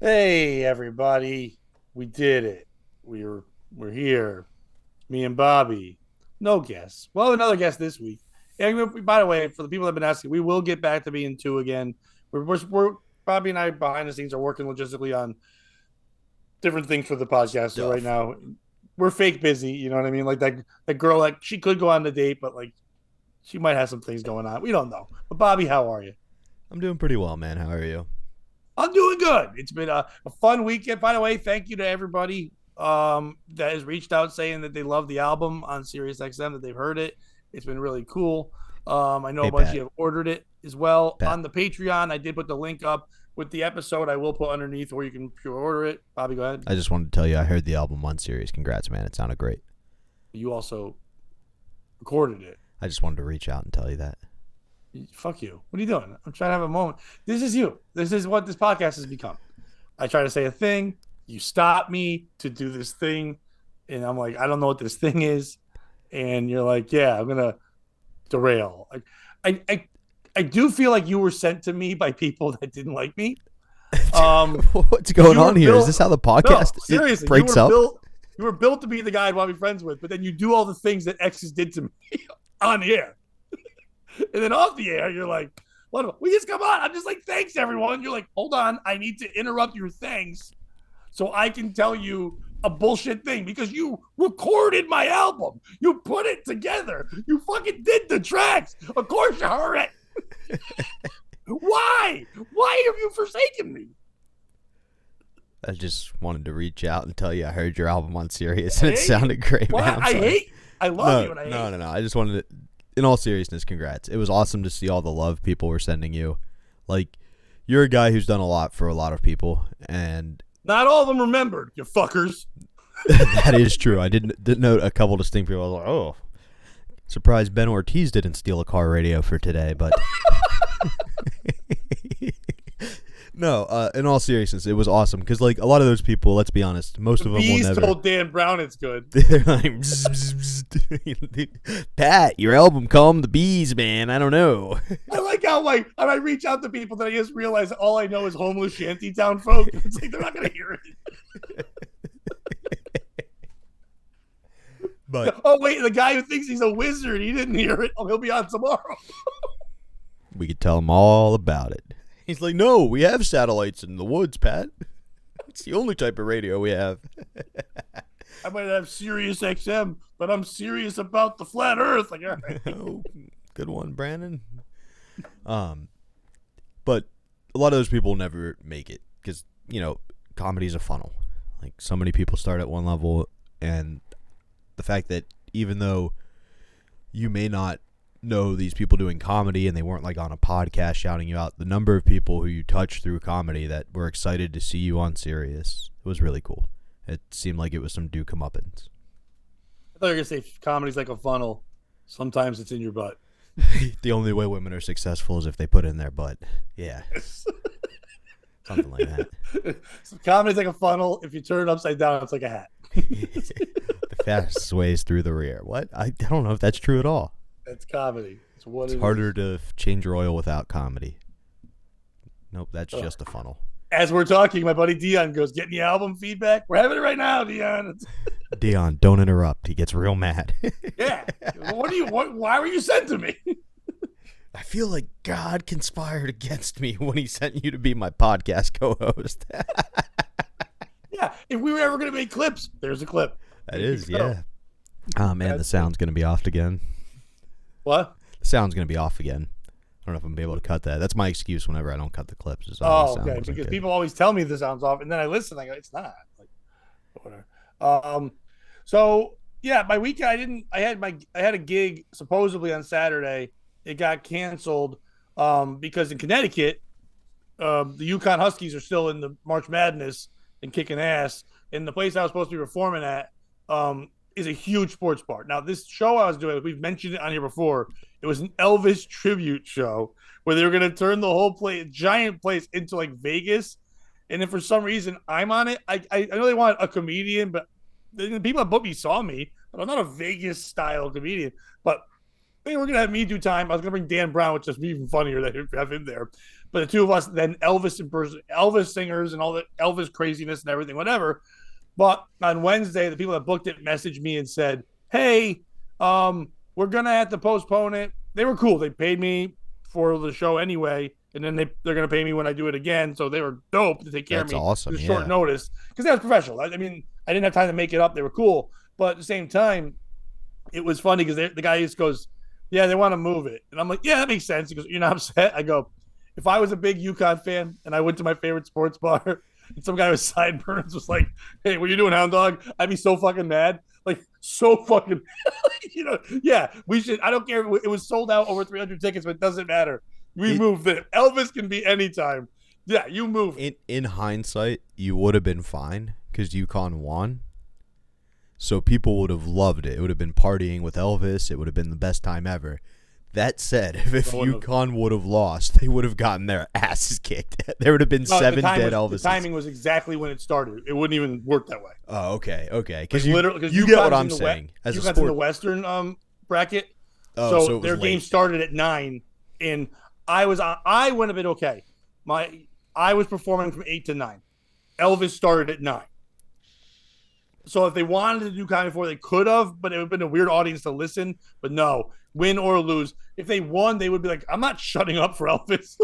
Hey everybody, we did it. We're here. Me and Bobby. No guests. Well, another guest this week. And by the way, for the people that have been asking, we will get back to being two again. We're Bobby and I behind the scenes are working logistically on different things for the podcast. So right Stuff. now we're fake busy. You know what I mean? Like that girl, like she could go on the date, but like she might have some things going on. We don't know. But Bobby, how are you? I'm doing pretty well, man. How are you? I'm doing good. It's been a fun weekend. By the way, thank you to everybody that has reached out saying that they love the album on SiriusXM, that they've heard it. It's been really cool. I know a Hey, bunch of Pat. you have ordered it as well. Pat. On the Patreon, I did put the link up with the episode. I will put underneath where you can pre-order it. Bobby, go ahead. I just wanted to tell you I heard the album on series. Congrats, man. It sounded great. You also recorded it. I just wanted to reach out and tell you that. Fuck you. What are you doing? I'm trying to have a moment. This is you. This is what this podcast has become. I try to say a thing. You stop me to do this thing. And I'm like, I don't know what this thing is. And you're like, yeah, I'm going to derail. I do feel like you were sent to me by people that didn't like me. What's going on here? Is Built, this how the no, podcast seriously, breaks up? You were built to be the guy I'd want to be friends with, but then you do all the things that exes did to me on the air. And then off the air, you're like, what? We just come on. I'm just like, thanks, everyone. You're like, hold on. I need to interrupt your thanks so I can tell you a bullshit thing because you recorded my album. You put it together. You fucking did the tracks. Of course you heard it. Why? Why have you forsaken me? I just wanted to reach out and tell you I heard your album on Sirius and it sounded great, man. I love you and I hate. No. I just wanted to, in all seriousness, congrats. It was awesome to see all the love people were sending you. Like, you're a guy who's done a lot for a lot of people, and Not all of them remembered, you fuckers. that is true. I did note a couple distinct people. I was like, oh, surprised Ben Ortiz didn't steal a car radio for today, but no. In all seriousness, it was awesome because like a lot of those people, let's be honest, most of them will Bees never. told Dan Brown it's good. They're like, bzz, bzz, bzz. Pat, your album calmed the bees, man. I don't know. I like how like I reach out to people that I just realize all I know is homeless shantytown folk. It's like they're not gonna hear it. But Oh wait, the guy who thinks he's a wizard, he didn't hear it. Oh, he'll be on tomorrow. we could tell him all about it. He's like, no, we have satellites in the woods, Pat. It's the only type of radio we have. I might have Sirius XM, but I'm serious about the flat Earth. Like, all right. Oh, good one, Brandon. But a lot of those people never make it because, you know, comedy's a funnel. Like, so many people start at one level, and the fact that even though you may not know these people doing comedy and they weren't like on a podcast shouting you out, the number of people who you touch through comedy that were excited to see you on Sirius, it was really cool. It seemed like it was some due comeuppance. I thought you were gonna say comedy's like a funnel. Sometimes it's in your butt. The only way women are successful is if they put it in their butt. Yeah. Something like that. So comedy's like a funnel. If you turn it upside down, it's like a hat. The fastest way is through the rear. What? I don't know if that's true at all. That's comedy. It's what It's harder to change your oil without comedy. Nope, that's just a funnel. As we're talking, my buddy Dion goes, "Getting the album feedback? We're having it right now, Dion." Dion, don't interrupt. He gets real mad. Yeah. Why were you sent to me? I feel like God conspired against me when he sent you to be my podcast co-host. Yeah. If we were ever going to make clips, there's a clip. That is, yeah. Oh, man, the sound's going to be off again. What? The sound's going to be off again. I don't know if I'm going to be able to cut that. That's my excuse whenever I don't cut the clips. Oh, okay. Because people always tell me the sound's off, and then I listen. I go, it's not. Like, whatever. So yeah, my weekend, I had a gig supposedly on Saturday. It got canceled because in Connecticut, the Yukon Huskies are still in the March Madness and kicking ass. And the place I was supposed to be performing at is a huge sports bar. Now, this show I was doing, we've mentioned it on here before. It was an Elvis tribute show where they were going to turn the whole giant place into like Vegas. And then for some reason, I'm on it. I know they want a comedian, but the people that booked me saw me, but I'm not a Vegas style comedian. But they were going to have me do time. I was going to bring Dan Brown, which is even funnier that have him there. But the two of us, then Elvis singers and all the Elvis craziness and everything, whatever. But on Wednesday, the people that booked it messaged me and said, "Hey, we're gonna have to postpone it." They were cool. They paid me for the show anyway, and then they're gonna pay me when I do it again. So they were dope to take care That's of me. awesome. With Yeah. short notice because that was professional. I mean, I didn't have time to make it up. They were cool, but at the same time, it was funny because the guy just goes, "Yeah, they want to move it," and I'm like, "Yeah, that makes sense." He goes, "You're not upset?" I go, "If I was a big UConn fan and I went to my favorite sports bar and some guy with sideburns was like, 'Hey, what are you doing, Hound Dog?' I'd be so fucking mad, like so fucking, yeah, we should. I don't care. It was sold out over 300 tickets, but it doesn't matter. We moved it. Elvis can be anytime. Yeah, you move. In hindsight, you would have been fine because UConn won. So people would have loved it. It would have been partying with Elvis. It would have been the best time ever. That said, if UConn would have lost, they would have gotten their asses kicked. There would have been 7 dead Elvises. The timing was exactly when it started. It wouldn't even work that way. Oh, okay. Because you get what I'm saying. As a sport, in the Western bracket, so their game started at 9, and I went a bit okay. I was performing from 8 to 9. Elvis started at 9. So if they wanted to do Kind Before, they could have, but it would have been a weird audience to listen. But no, win or lose. If they won, they would be like, "I'm not shutting up for Elvis."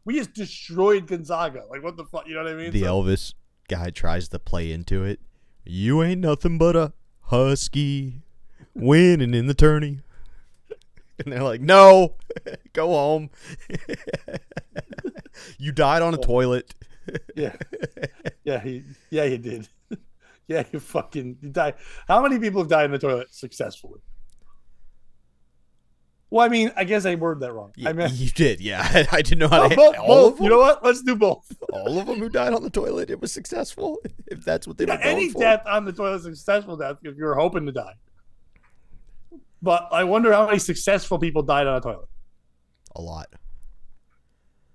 We just destroyed Gonzaga. Like, what the fuck? You know what I mean? The Elvis guy tries to play into it. You ain't nothing but a husky winning in the tourney. And they're like, "No, go home. You died on a toilet." Yeah. He did. Yeah, you died. How many people have died in the toilet successfully? Well, I mean, I guess I worded that wrong. Yeah, you did, yeah. I didn't know how to all of them? You know what? Let's do both. All of them who died on the toilet, it was successful. If that's what they were going any for. Death on the toilet is a successful death if you're hoping to die. But I wonder how many successful people died on a toilet. A lot.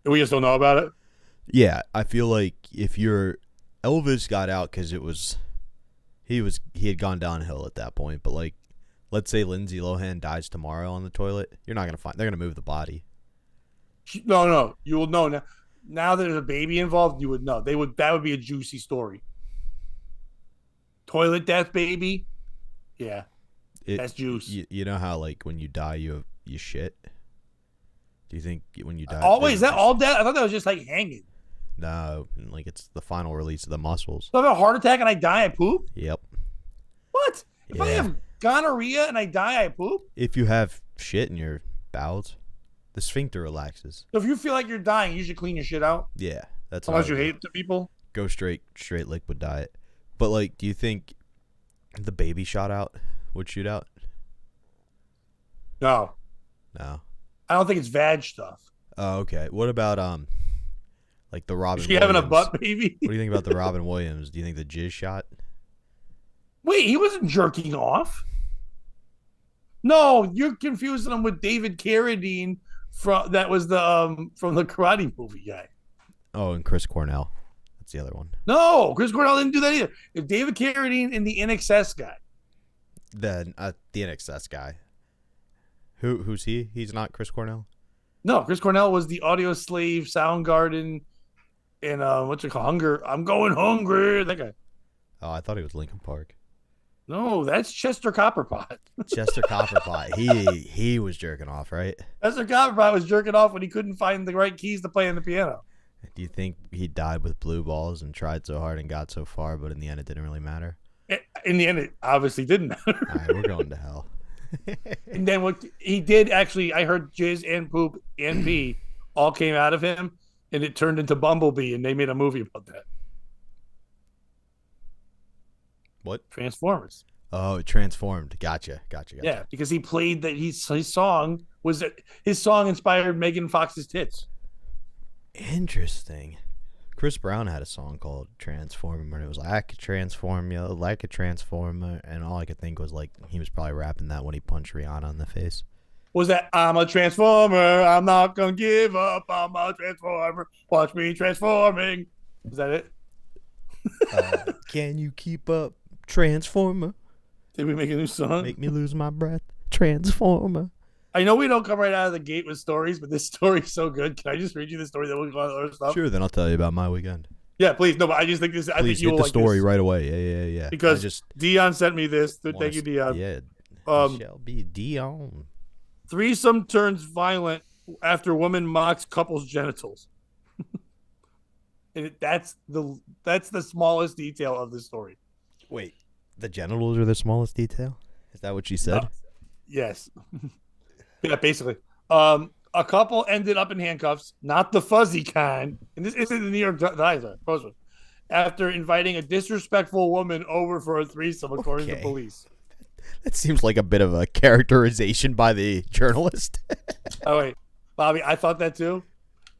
We just don't know about it? Yeah, I feel like if Elvis got out because he had gone downhill at that point, but like, let's say Lindsay Lohan dies tomorrow on the toilet, you're not gonna they're gonna move the body. No, you will know now. Now that there's a baby involved, you would know. That would be a juicy story. Toilet death baby, yeah, that's juice. You know how like when you die you shit. Do you think when you die? Always that all death? I thought that was just like hanging. No, like it's the final release of the muscles. So I have a heart attack and I die, I poop? Yep. What? If I have gonorrhea and I die, I poop? If you have shit in your bowels, the sphincter relaxes. So if you feel like you're dying, you should clean your shit out? Yeah. That's unless you hate the people? Go straight liquid diet. But like, do you think the baby would shoot out? No. No. I don't think it's vag stuff. Oh, okay. What about like the Robin? Is she having a butt baby? What do you think about the Robin Williams? Do you think the jizz shot? Wait, he wasn't jerking off. No, you're confusing him with David Carradine from the Karate movie guy. Oh, and Chris Cornell. That's the other one. No, Chris Cornell didn't do that either. It's David Carradine and the NXS guy. The NXS guy. Who's he? He's not Chris Cornell? No, Chris Cornell was the Audio Slave, Soundgarden, and what's it called? Hunger. I'm going hungry. That guy. Oh, I thought he was Linkin Park. No, that's Chester Copperpot. Chester Copperpot. He was jerking off, right? Chester Copperpot was jerking off when he couldn't find the right keys to play on the piano. Do you think he died with blue balls and tried so hard and got so far, but in the end it didn't really matter? In the end, it obviously didn't matter. All right, we're going to hell. And then what he did, actually, I heard jizz and poop and pee all came out of him, and it turned into Bumblebee, and they made a movie about that. What? Transformers. Oh, it transformed. Gotcha. Yeah, because he played that. His song inspired Megan Fox's tits. Interesting. Chris Brown had a song called Transformer, and it was like, "I could transform you like a transformer," and all I could think was like he was probably rapping that when he punched Rihanna in the face. Was that "I'm a transformer, I'm not gonna give up, I'm a transformer, watch me transforming"? Is that it? Can you keep up, Transformer? Did we make a new song? Make me lose my breath, Transformer. I know we don't come right out of the gate with stories, but this story's so good. Can I just read you the story that we'll go on other stuff? Sure, then I'll tell you about my weekend. Yeah, please. No, but I just think this. I think Please you hit will the like story this right away. Yeah. I because just Dion sent me this. wanna Thank you, Dion. Yeah, Um, shall be Dion. Threesome turns violent after woman mocks couple's genitals. And that's the smallest detail of the story. Wait, the genitals are the smallest detail? Is that what she said? Yes. Yeah, basically. A couple ended up in handcuffs, not the fuzzy kind. And this isn't the New York Times, Postman. After inviting a disrespectful woman over for a threesome, according to police. That seems like a bit of a characterization by the journalist. Oh wait, Bobby, I thought that too.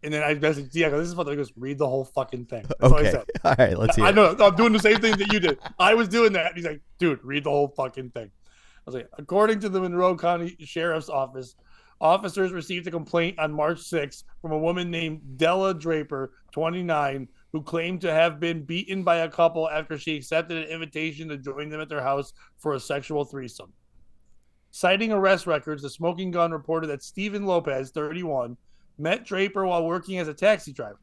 And then I messaged Diego. This is what he goes. Read the whole fucking thing. That's all I said. All right, let's hear I it. know. I'm doing the same thing that you did. I was doing that. He's like, dude, read the whole fucking thing. I was like, according to the Monroe County Sheriff's Office, officers received a complaint on March 6th from a woman named Della Draper, 29, who claimed to have been beaten by a couple after she accepted an invitation to join them at their house for a sexual threesome. Citing arrest records, the Smoking Gun reported that Stephen Lopez, 31, met Draper while working as a taxi driver.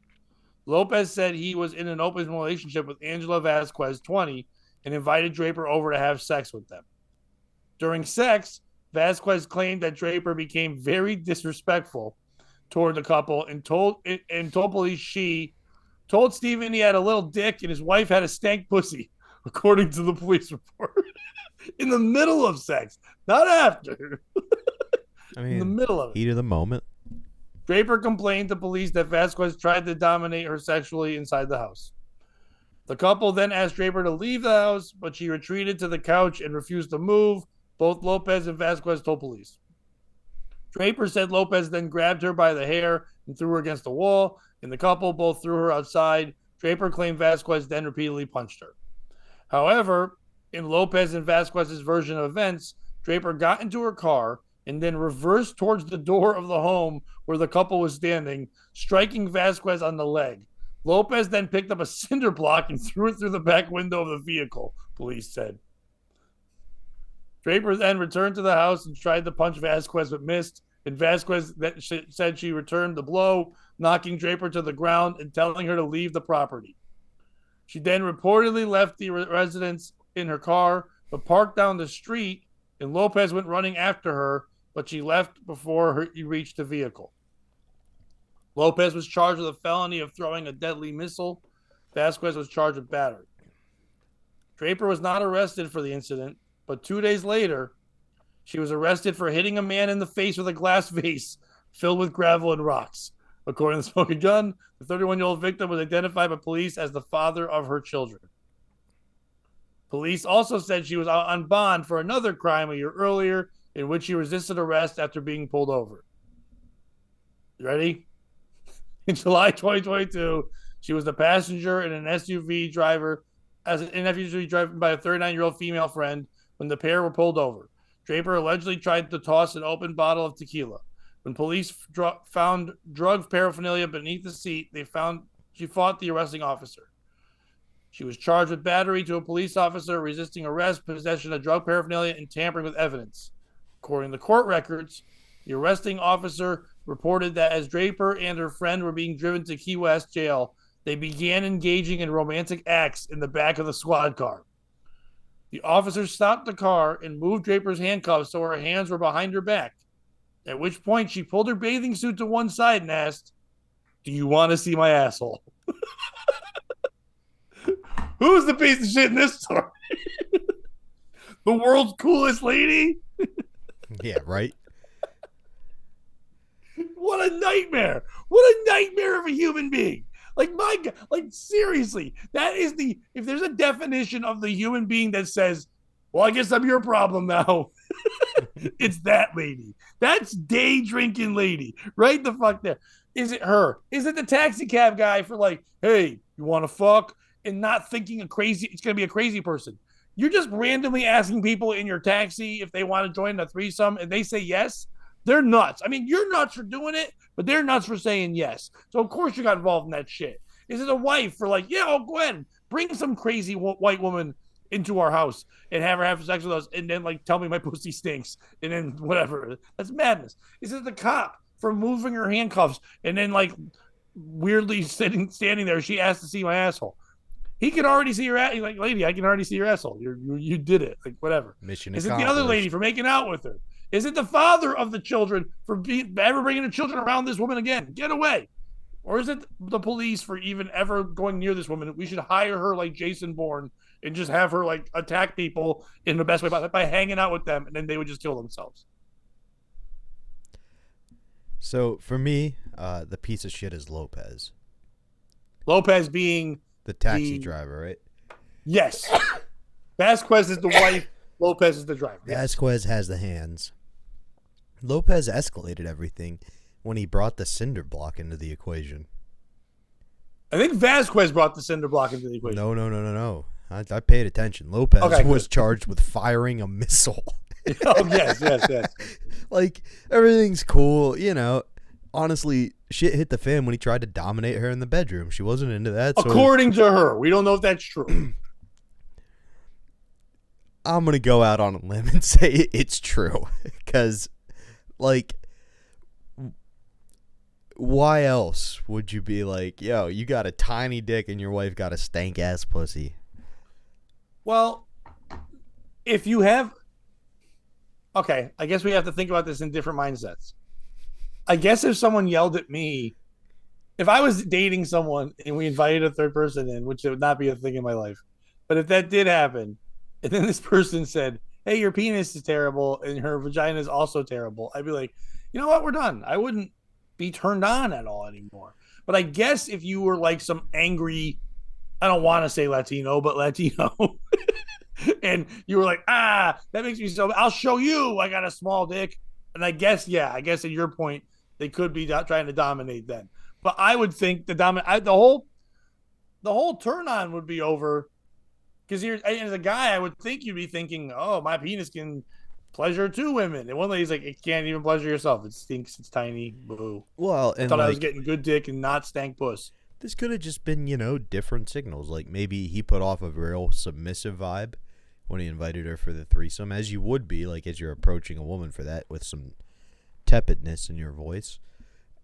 Lopez said he was in an open relationship with Angela Vasquez, 20, and invited Draper over to have sex with them. During sex, Vasquez claimed that Draper became very disrespectful toward the couple and told police she told Stephen he had a little dick and his wife had a stank pussy, according to the police report. In the middle of sex, not after. I mean, in the middle of it. Heat of the moment. Draper complained to police that Vasquez tried to dominate her sexually inside the house. The couple then asked Draper to leave the house, but she retreated to the couch and refused to move. Both Lopez and Vasquez told police. Draper said Lopez then grabbed her by the hair and threw her against the wall, and the couple both threw her outside. Draper claimed Vasquez then repeatedly punched her. However, in Lopez and Vasquez's version of events, Draper got into her car and then reversed towards the door of the home where the couple was standing, striking Vasquez on the leg. Lopez then picked up a cinder block and threw it through the back window of the vehicle, police said. Draper then returned to the house and tried to punch Vasquez but missed, and Vasquez said she returned the blow, knocking Draper to the ground and telling her to leave the property. She then reportedly left the residence in her car, but parked down the street, and Lopez went running after her, but she left before he reached the vehicle. Lopez was charged with a felony of throwing a deadly missile. Vasquez was charged with battery. Draper was not arrested for the incident, but 2 days later, she was arrested for hitting a man in the face with a glass vase filled with gravel and rocks. According to the Smoking Gun, the 31-year-old victim was identified by police as the father of her children. Police also said she was out on bond for another crime a year earlier in which she resisted arrest after being pulled over. You ready? In July 2022, she was the passenger in an SUV driver driven by a 39-year-old female friend when the pair were pulled over. Draper allegedly tried to toss an open bottle of tequila. When police found drug paraphernalia beneath the seat, she fought the arresting officer. She was charged with battery to a police officer, resisting arrest, possession of drug paraphernalia, and tampering with evidence. According to court records, the arresting officer reported that as Draper and her friend were being driven to Key West jail, they began engaging in romantic acts in the back of the squad car. The officer stopped the car and moved Draper's handcuffs so her hands were behind her back, at which point she pulled her bathing suit to one side and asked, "Do you want to see my asshole?" Who's the piece of shit in this story? The world's coolest lady? Yeah, right? What a nightmare. What a nightmare of a human being. Like, my God, like, seriously, that is if there's a definition of the human being that says, well, I guess I'm your problem now, it's that lady. That's day drinking lady. Right the fuck there. Is it her? Is it the taxi cab guy for like, hey, you want to fuck? And not thinking it's going to be a crazy person. You're just randomly asking people in your taxi if they want to join a threesome and they say yes. They're nuts. I mean, you're nuts for doing it, but they're nuts for saying yes. So, of course, you got involved in that shit. Is it a wife for like, yeah, oh, go ahead. Bring some crazy white woman into our house and have her have sex with us and then like tell me my pussy stinks and then whatever. That's madness. Is it the cop for moving her handcuffs and then like weirdly standing there? She asked to see my asshole. He can already see your ass. He's like, lady, I can already see your asshole. You did it. Like, whatever. Mission Is accomplished. it the other lady for making out with her? Is it the father of the children for ever bringing the children around this woman again? Get away. Or is it the police for even ever going near this woman? We should hire her like Jason Bourne and just have her like attack people in the best way by hanging out with them, and then they would just kill themselves. So for me, the piece of shit is Lopez. Lopez being the taxi driver, right? Yes. Vasquez is the wife. Lopez is the driver. Vasquez has the hands. Lopez escalated everything when he brought the cinder block into the equation. I think Vasquez brought the cinder block into the equation. No. I paid attention. Lopez was charged with firing a missile. Oh, yes. Like, everything's cool, you know. Honestly, shit hit the fan when he tried to dominate her in the bedroom. She wasn't into that. According to her. We don't know if that's true. I'm going to go out on a limb and say it's true. Because, like, why else would you be like, yo, you got a tiny dick and your wife got a stank-ass pussy? Well, if you have... Okay, I guess we have to think about this in different mindsets. I guess if someone yelled at me, if I was dating someone and we invited a third person in, which would not be a thing in my life, but if that did happen, and then this person said, hey, your penis is terrible and her vagina is also terrible, I'd be like, you know what, we're done. I wouldn't be turned on at all anymore. But I guess if you were like some angry, I don't want to say Latino, but Latino, and you were like, that makes me so, I'll show you I got a small dick. And I guess at your point, they could be trying to dominate then. But I would think the whole turn on would be over. Because as a guy, I would think you'd be thinking, oh, my penis can pleasure two women. And one lady's like, it can't even pleasure yourself. It stinks. It's tiny. Boo. Well, I thought I was getting good dick and not stank puss. This could have just been, different signals. Like maybe he put off a real submissive vibe when he invited her for the threesome, as you would be, like, as you're approaching a woman for that with some tepidness in your voice.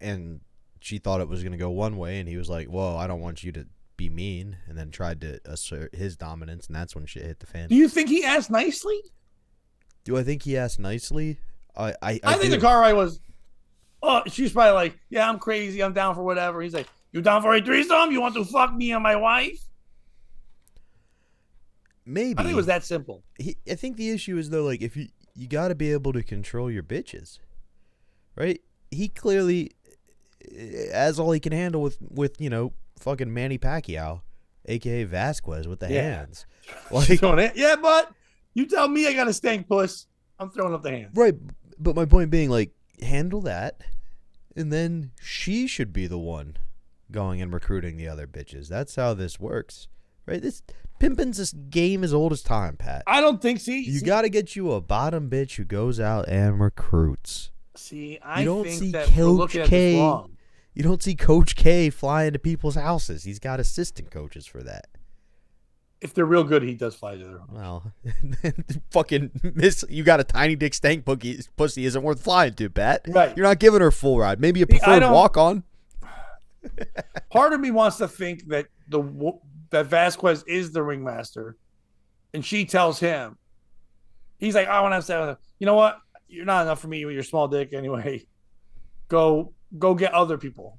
And she thought it was going to go one way, and he was like, whoa, I don't want you to be mean, and then tried to assert his dominance, and that's when shit hit the fan. Do you think he asked nicely? Do I think he asked nicely? I think the car ride was, she's probably like, yeah, I'm crazy, I'm down for whatever. He's like, you down for a threesome? You want to fuck me and my wife? Maybe. I think it was that simple. I think the issue is, though, like, if you got to be able to control your bitches, right? He clearly has all he can handle with fucking Manny Pacquiao, a.k.a. Vasquez, with the hands. Like, yeah, but you tell me I got a stank puss, I'm throwing up the hands. Right, but my point being, like, handle that, and then she should be the one going and recruiting the other bitches. That's how this works, right? Pimpin's this game as old as time, Pat. I don't think. You got to get you a bottom bitch who goes out and recruits. I don't think see that Coach K. You don't see Coach K flying to people's houses. He's got assistant coaches for that. If they're real good, he does fly to their house. Well, fucking you got a tiny dick stank pussy isn't worth flying to, Pat. Right. You're not giving her full ride. Maybe a preferred walk on. Part of me wants to think that that Vasquez is the ringmaster, and she tells him, he's like, I want to have sex with him. You know what? You're not enough for me with your small dick anyway. Go get other people.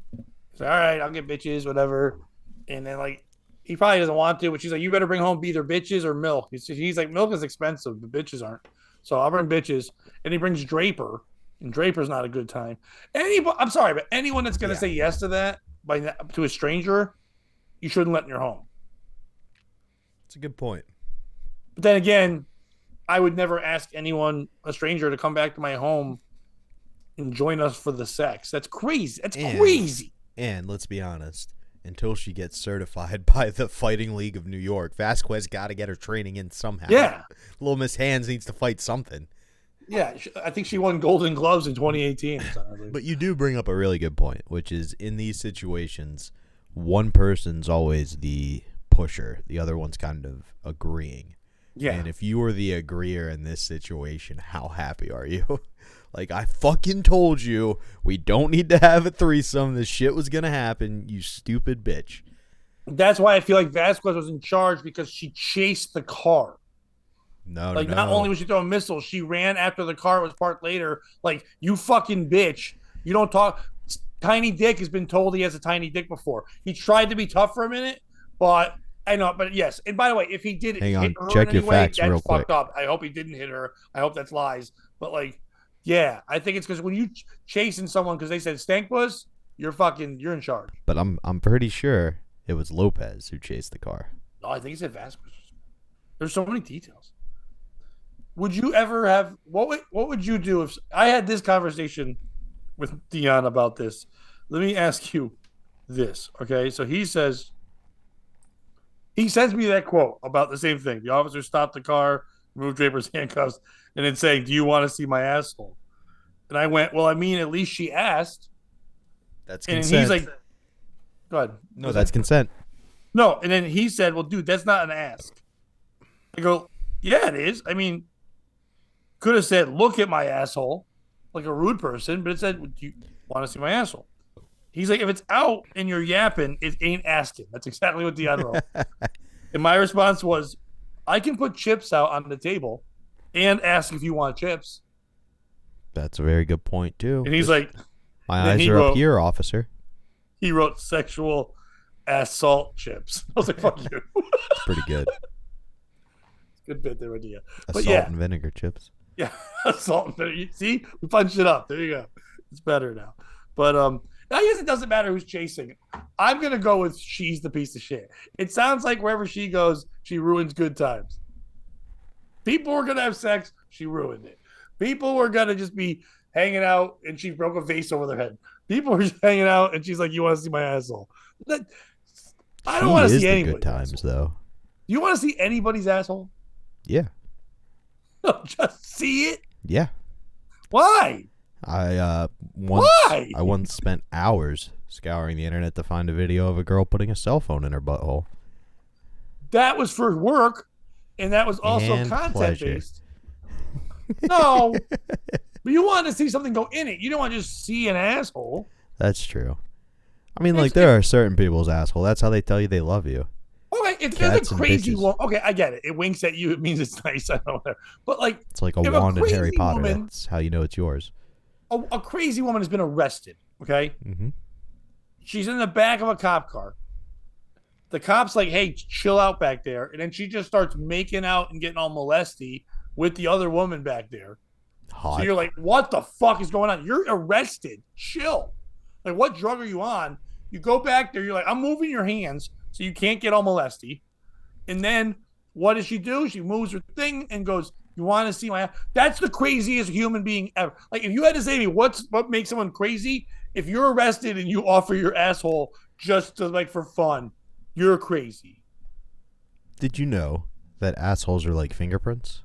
So, all right, I'll get bitches, whatever. And then, like, he probably doesn't want to, but she's like, you better bring home either bitches or milk. He's like, milk is expensive, but bitches aren't. So I'll bring bitches. And he brings Draper, and Draper's not a good time. I'm sorry, but anyone that's going to say yes to that to a stranger, you shouldn't let in your home. That's a good point. But then again, I would never ask anyone, a stranger, to come back to my home and join us for the sex. That's crazy. Crazy. And let's be honest, until she gets certified by the Fighting League of New York, Vasquez got to get her training in somehow. Yeah. Little Miss Hands needs to fight something. Yeah, I think she won Golden Gloves in 2018. But you do bring up a really good point, which is in these situations, one person's always the pusher. The other one's kind of agreeing. Yeah. And if you were the agreeer in this situation, how happy are you? Like, I fucking told you we don't need to have a threesome. This shit was going to happen, you stupid bitch. That's why I feel like Vasquez was in charge because she chased the car. No, Like, no, not no. only was she throwing missiles, she ran after the car was parked later. Like, you fucking bitch. You don't talk. Tiny Dick has been told he has a tiny dick before. He tried to be tough for a minute, but I know. But yes. And by the way, if he did Hang hit on, her check in your any way, facts that's real fucked quick. up. I hope he didn't hit her. I hope that's lies. But like, yeah, I think it's because when you chasing someone because they said stank puss, you're in charge. But I'm pretty sure it was Lopez who chased the car. No, I think he said Vasquez. There's so many details. Would you ever have what would you do if I had this conversation with Dion about this? Let me ask you this, okay? So he sends me that quote about the same thing. The officer stopped the car, removed Draper's handcuffs, and then saying, "Do you want to see my asshole?" And I went, "Well, I mean, at least she asked." That's And consent. he's like, "Go ahead." No, that's consent. No, and then he said, "Well, dude, that's not an ask." I go, "Yeah, it is. I mean, could have said, look at my asshole,' like a rude person, but it said, do you want to see my asshole?" He's like, if it's out and you're yapping, it ain't asking. That's exactly what Dion wrote. And my response was, I can put chips out on the table and ask if you want chips. That's a very good point, too. And he's like, my eyes are up here, officer. He wrote sexual assault chips. I was like, fuck you. It's pretty good. Good bit there, idea. But Salt and vinegar chips. Yeah, salt and vinegar. See, we punched it up. There you go. It's better now. But I guess it doesn't matter who's chasing. I'm gonna go with she's the piece of shit. It sounds like wherever she goes, she ruins good times. People were gonna have sex, she ruined it. People were gonna just be hanging out, and she broke a vase over their head. People were just hanging out, and she's like, "You want to see my asshole?" I don't want to see anybody's good times, asshole. though. Do you want to see anybody's asshole? Yeah. Just see it. Yeah. Why? I once spent hours scouring the internet to find a video of a girl putting a cell phone in her butthole. That was for work, and that was also And content pleasure. based. No, but you wanted to see something go in it. You don't want to just see an asshole. That's true. I mean, like, there are certain people's asshole. That's how they tell you they love you. Okay, if there's Cats a and crazy bitches. woman, okay, I get it. It winks at you. It means it's nice. I don't know. But like, It's like a if wand in Harry crazy Potter. woman- That's how you know it's yours. a crazy woman has been arrested. Okay, Mm-hmm. she's in the back of a cop car. The cop's like, "Hey, chill out back there," and then she just starts making out and getting all molesty with the other woman back there. Hot. So you're like, what the fuck is going on? You're arrested. Chill. Like, what drug are you on? You go back there. You're like, I'm moving your hands so you can't get all molesty. And then what does she do? She moves her thing and goes, "You want to see my?" That's the craziest human being ever. Like, if you had to say to me, what makes someone crazy? If you're arrested and you offer your asshole just to like for fun, you're crazy. Did you know that assholes are like fingerprints?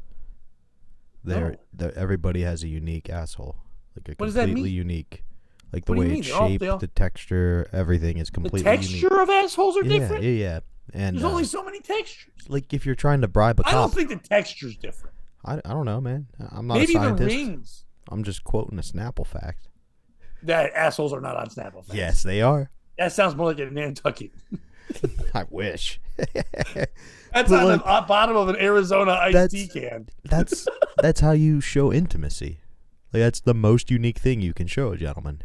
They're everybody has a unique asshole, like a What does that completely mean? unique, like the What do you way mean? it's They all- shaped, the texture, everything is The completely texture unique. of assholes are Yeah, different. yeah. And There's only so many textures. like if you're trying to bribe a I don't cop, think the texture's different. I don't know, man. I'm not Maybe a the scientist. rings. I'm just quoting a Snapple fact. That assholes are not on Snapple. Facts. Yes, they are. That sounds more like a Nantucket. I wish. That's But, on like, the bottom of an Arizona iced tea can. That's how you show intimacy. Like that's the most unique thing you can show a gentleman.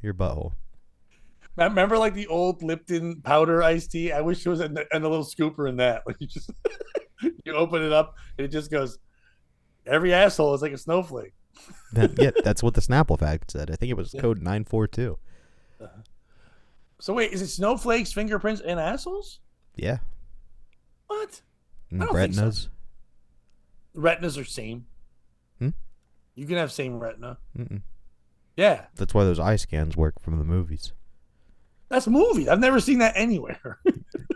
Your butthole. Remember, like the old Lipton powder iced tea? I wish it was in a little scooper in that. Like you just you open it up and it just goes. Every asshole is like a snowflake. Yeah, that's what the Snapple fact said. I think it was code 942. So wait, is it snowflakes, fingerprints, and assholes? Yeah. What? And I don't think so. retinas. Retinas are same. Hmm? You can have same retina. Mm-mm. Yeah, That's why those eye scans work from the movies. that's movies. I've never seen that anywhere.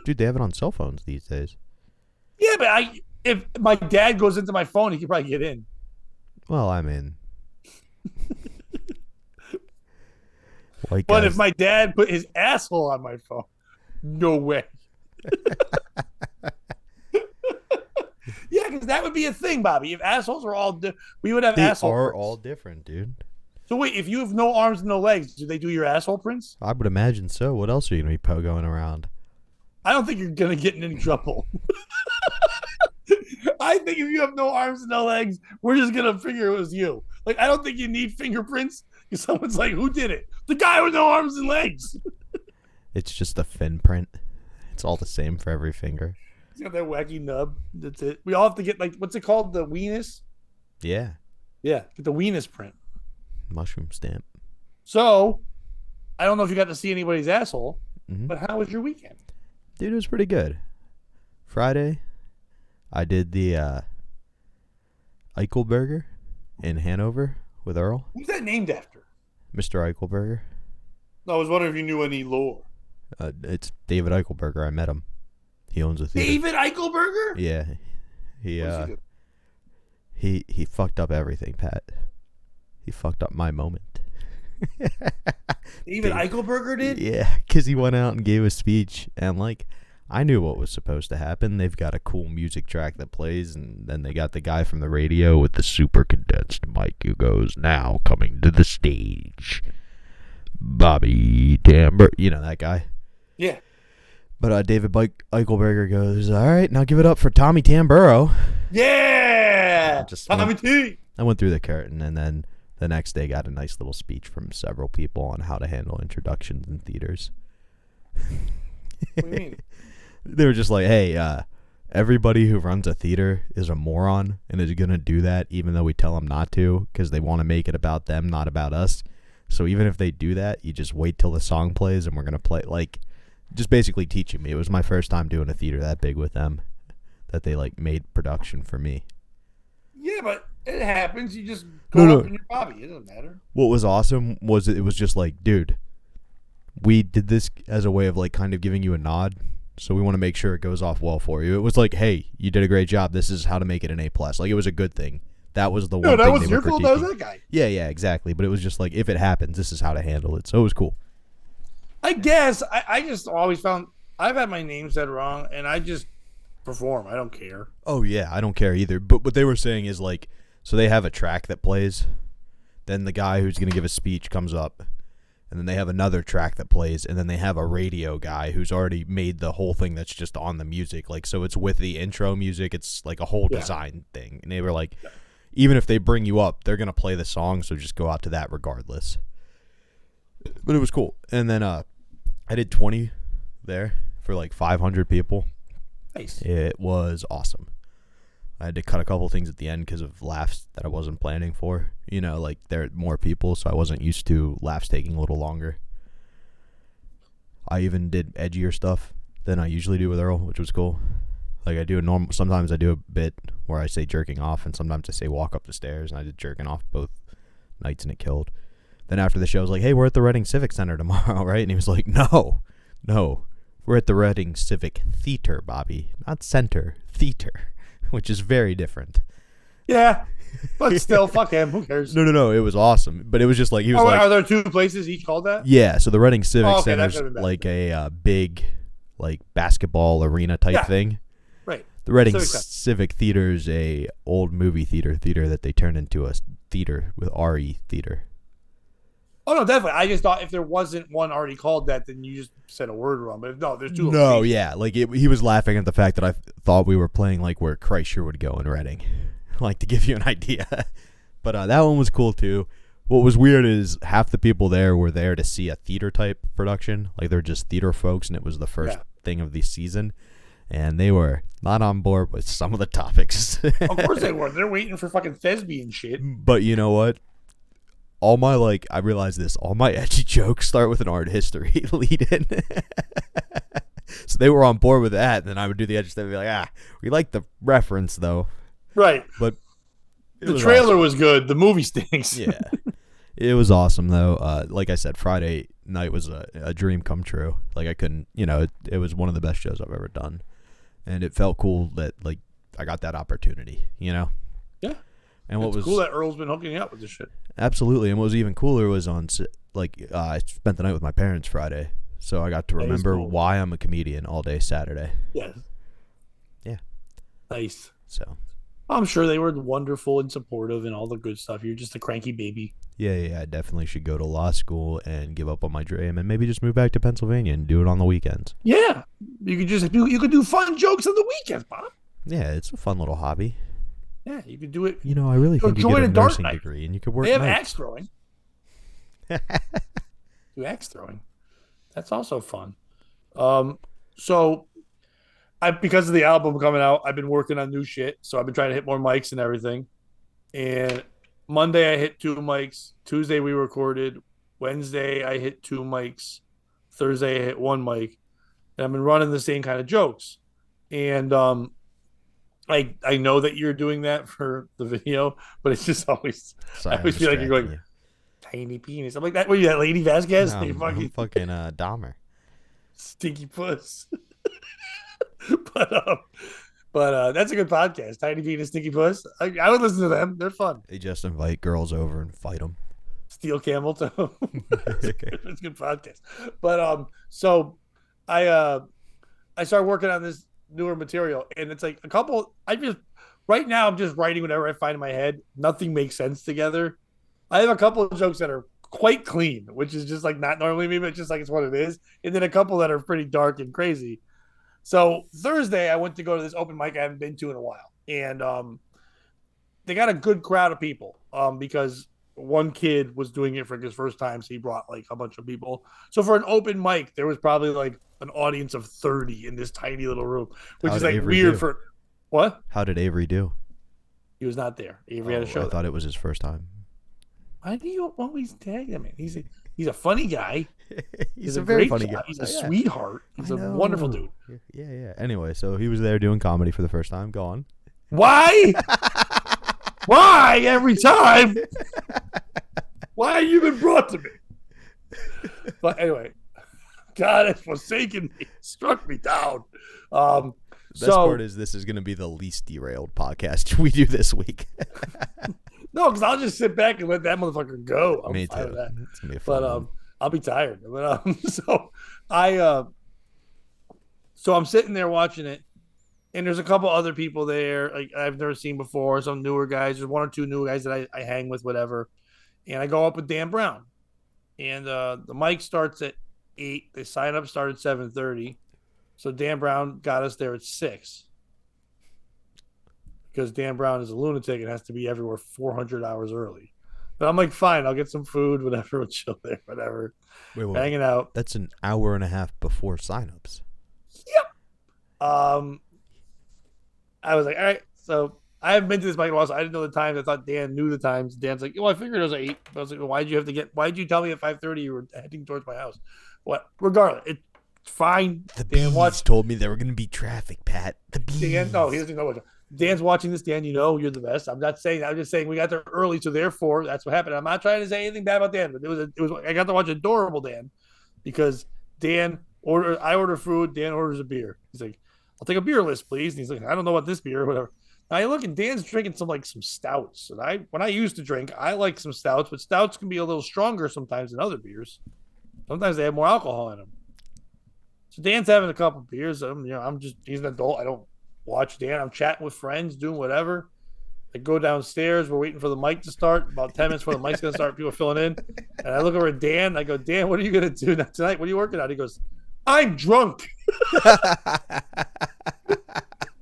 Dude, they have it on cell phones these days. Yeah, but if my dad goes into my phone, he could probably get in. Well, I mean, white But guys, if my dad put his asshole on my phone, no way. Yeah, because that would be a thing, Bobby. If assholes were we would have They asshole are prints. all different, dude. So wait, if you have no arms and no legs, do they do your asshole prints? I would imagine so. What else are you going to be going around? I don't think you're gonna get in any trouble. I think if you have no arms and no legs, we're just gonna figure it was you. Like, I don't think you need fingerprints because someone's like, "Who did it? The guy with no arms and legs." It's just a fin print. It's all the same for every finger. He's got that wacky nub. That's it. We all have to get, like, what's it called? The weenus? Yeah. Yeah, get the weenus print. Mushroom stamp. So, I don't know if you got to see anybody's asshole, Mm-hmm. but how was your weekend? Dude, it was pretty good. Friday, I did the Eichelberger in Hanover with Earl. Who's that named after? Mr. Eichelberger. No, I was wondering if you knew any lore. It's David Eichelberger. I met him. He owns a theater. David Eichelberger? Yeah. He What does he do? he fucked up everything, Pat. He fucked up my moment. David Eichelberger did? Yeah, because he went out and gave a speech, and like, I knew what was supposed to happen. They've got a cool music track that plays, and then they got the guy from the radio with the super condensed mic who goes, "Now coming to the stage, Bobby Tamber." You know that guy? Yeah. But David Eichelberger goes, "All right, now give it up for Tommy Tamburo." Yeah! Tommy T! I went through the curtain, and then the next day got a nice little speech from several people on how to handle introductions in theaters. What do you mean? They were just like, hey, everybody who runs a theater is a moron and is going to do that even though we tell them not to because they want to make it about them, not about us. So even if they do that, you just wait till the song plays and we're going to play, like, just basically teaching me. It was my first time doing a theater that big with them, that they, like, made production for me. Yeah, but it happens. You just go up in your Bobby. It doesn't matter. What was awesome was it was just like, dude, we did this as a way of, like, kind of giving you a nod. So we want to make sure it goes off well for you. It was like, hey, you did a great job. This is how to make it an A+. Like, it was a good thing. That was the one thing that was they your were fault. critiquing. That was that guy. Yeah, exactly. But it was just like, if it happens, this is how to handle it. So it was cool. I guess. I just always found I've had my name said wrong, and I just perform. I don't care. Oh, yeah, I don't care either. But what they were saying is, like, so they have a track that plays. Then the guy who's going to give a speech comes up. And then they have another track that plays. And then they have a radio guy who's already made the whole thing that's just on the music. Like, so it's with the intro music. It's like a whole design thing. And they were like, even if they bring you up, they're going to play the song. So just go out to that regardless. But it was cool. And then I did 20 there for like 500 people. Nice. It was awesome. I had to cut a couple things at the end because of laughs that I wasn't planning for. You know, like, there are more people, so I wasn't used to laughs taking a little longer. I even did edgier stuff than I usually do with Earl, which was cool. Like, I do a normal. Sometimes I do a bit where I say jerking off, and sometimes I say walk up the stairs, and I did jerking off both nights, and it killed. Then after the show, I was like, hey, we're at the Reading Civic Center tomorrow, right? And he was like, no, we're at the Reading Civic Theater, Bobby. Not center, theater. Which is very different. Yeah, but still, fuck him. Who cares? No. It was awesome, but it was just like he was like, are there two places each called that? Yeah. So the Reading Civic Okay, Center's like a big, like, basketball arena type thing. Right. The Reading Civic Civic Theater is a old movie theater that they turned into a theater with RE theater. Oh no, definitely. I just thought if there wasn't one already called that, then you just said a word wrong. But no, there's two. No, yeah, like he was laughing at the fact that I thought we were playing like where Kreischer would go in Reading, like, to give you an idea. But that one was cool too. What was weird is half the people there were there to see a theater type production, like they're just theater folks, and it was the first thing of the season, and they were not on board with some of the topics. Of course they were. They're waiting for fucking thespian shit. But you know what? All my, like, I realized this, all my edgy jokes start with an art history lead in. So they were on board with that, and then I would do the edgy stuff and be like, we like the reference, though. Right. But the trailer was good. The movie stinks. Yeah. It was awesome, though. Like I said, Friday night was a dream come true. Like, I couldn't, it was one of the best shows I've ever done. And it felt cool that, like, I got that opportunity, Yeah. And what was cool that Earl's been hooking you up with this shit. Absolutely. And what was even cooler was I spent the night with my parents Friday, so I got to remember why I'm a comedian all day Saturday. Yes. Yeah. Nice. So I'm sure they were wonderful and supportive and all the good stuff. You're just a cranky baby. Yeah, I definitely should go to law school and give up on my dream and maybe just move back to Pennsylvania and do it on the weekends. Yeah, you could do fun jokes on the weekends, Bob. Yeah, it's a fun little hobby. Yeah, you could do it. You know, I really think you join get a a dart nursing night. degree and you could work They have nights. axe throwing. Do axe throwing. That's also fun. So I because of the album coming out, I've been working on new shit. So I've been trying to hit more mics and everything. And Monday I hit 2 mics. Tuesday we recorded. Wednesday I hit 2 mics. Thursday I hit 1 mic. And I've been running the same kind of jokes. And I know that you're doing that for the video, but it's just always Sorry, I always feel like you're going you. tiny penis. I'm like that. What are you, that Lady Vasquez? No, You I'm fucking Dahmer. stinky puss. but that's a good podcast. Tiny penis, stinky puss. I would listen to them. They're fun. They just invite girls over and fight them. Steel camel toe. It's a good podcast. But so I started working on this newer material, and it's like a couple. Right now I'm just writing whatever I find in my head. Nothing makes sense together. I have a couple of jokes that are quite clean, which is just like not normally me, but just like it's what it is. And then a couple that are pretty dark and crazy. So Thursday, I went to go to this open mic I haven't been to in a while, and they got a good crowd of people because one kid was doing it for his first time, so he brought like a bunch of people. So for an open mic, there was probably like an audience of 30 in this tiny little room, which is like Avery weird do? for what? How did Avery do? He was not there. Avery had a show. I thought it was his first time. Why do you always tag him? He's a funny guy. He's a very funny guy. He's a sweetheart. He's a wonderful dude. Yeah. Anyway, so he was there doing comedy for the first time. Go on. Why? Why every time? Why have you been brought to me? But anyway, God has forsaken me, struck me down. The best part is this is going to be the least derailed podcast we do this week. No, because I'll just sit back and let that motherfucker go. I'm Me fine too. with that. It's gonna be a fun one. I'll be tired. But so I'm sitting there watching it, and there's a couple other people there like I've never seen before. Some newer guys. There's one or two new guys that I hang with, whatever. And I go up with Dan Brown, and the mic starts at 8. The sign up started 7:30, so Dan Brown got us there at 6. Because Dan Brown is a lunatic and has to be everywhere 400 hours early. But I'm like, fine, I'll get some food, whatever, we'll chill there, whatever. Wait, hanging out. That's an hour and a half before signups. Yep. I was like, all right. So I haven't been to this mic in a while, so I didn't know the times. I thought Dan knew the times. Dan's like, I figured it was 8. But I was like, well, why'd you tell me at 5:30 you were heading towards my house? What? Regardless, it's fine. The Dan bees told me there were going to be traffic, Pat. The bees. Dan, no, he doesn't know what. Dan's watching this. Dan, you know you're the best. I'm not saying. I'm just saying we got there early, so therefore that's what happened. I'm not trying to say anything bad about Dan, but it was. I got to watch adorable Dan because I order food. Dan orders a beer. He's like, I'll take a beer list, please. And he's like, I don't know what this beer or whatever. Now you look and Dan's drinking some stouts. And when I used to drink, I like some stouts, but stouts can be a little stronger sometimes than other beers. Sometimes they have more alcohol in them. So Dan's having a couple beers. He's an adult. I don't watch Dan. I'm chatting with friends, doing whatever. I go downstairs. We're waiting for the mic to start. About 10 minutes before the mic's going to start, people are filling in. And I look over at Dan. I go, Dan, what are you going to do tonight? What are you working on? He goes, I'm drunk.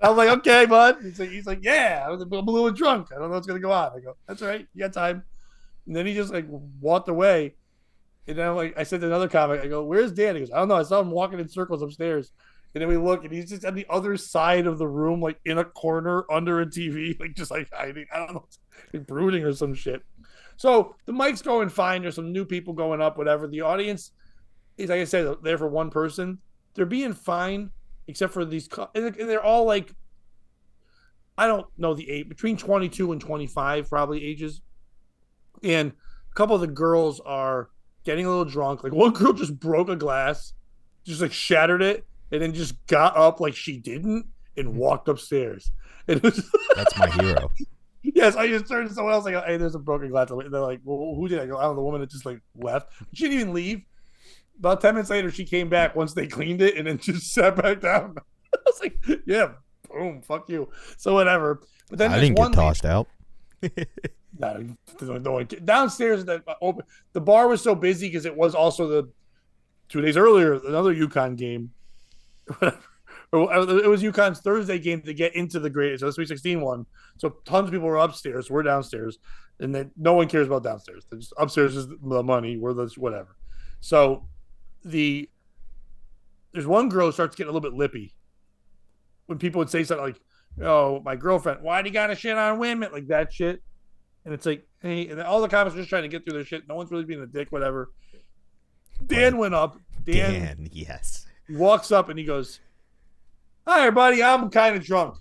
I'm like, okay, bud. He's like, yeah, I'm a little drunk. I don't know what's going to go on. I go, that's all right. You got time. And then he just walked away. And then I said to another comic, I go, where's Dan? He goes, I don't know. I saw him walking in circles upstairs. And then we look, and he's just on the other side of the room, in a corner under a TV, just hiding. I don't know, brooding or some shit. So the mic's going fine. There's some new people going up, whatever. The audience is, like I said, there for one person. They're being fine, except for these, and they're all I don't know the age, between 22 and 25, probably ages. And a couple of the girls are getting a little drunk. One girl just broke a glass, just shattered it. And then just got up like she didn't and walked upstairs. It was That's my hero. Yes, I just turned to someone else. I go, hey, there's a broken glass. And they're like, well, who did? I go, I don't know, the woman that just left. She didn't even leave. About 10 minutes later, she came back once they cleaned it and then just sat back down. I was like, yeah, boom, fuck you. So whatever. But then I there's didn't get one lady, tossed out. no one, downstairs that open. The bar was so busy because it was also the 2 days earlier another UConn game. It was UConn's Thursday game to get into the grade, so the Sweet 16 one. So tons of people were upstairs. We're downstairs, and then no one cares about downstairs. Just upstairs is the money. We're the whatever. So there's one girl who starts getting a little bit lippy when people would say something like, "Oh, my girlfriend, why do you got to shit on women?" Like that shit. And it's like, hey, and all the comments are just trying to get through their shit. No one's really being a dick, whatever. Dan went up. Dan, yes. He walks up and he goes, "Hi, everybody. I'm kind of drunk."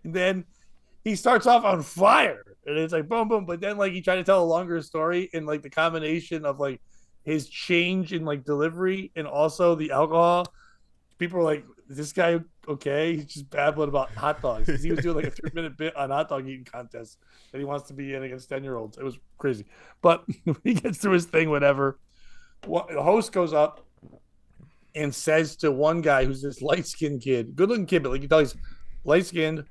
And then he starts off on fire. And it's like, boom, boom. But then, like, he tried to tell a longer story. And, like, the combination of, like, his change in, like, delivery and also the alcohol. People were like, is this guy okay? He's just babbling about hot dogs. He was doing, like, a 3-minute bit on hot dog eating contest that he wants to be in against 10-year-olds. It was crazy. But he gets through his thing, whatever. The host goes up and says to one guy who's this light-skinned kid, good-looking kid, but like you tell he's light-skinned.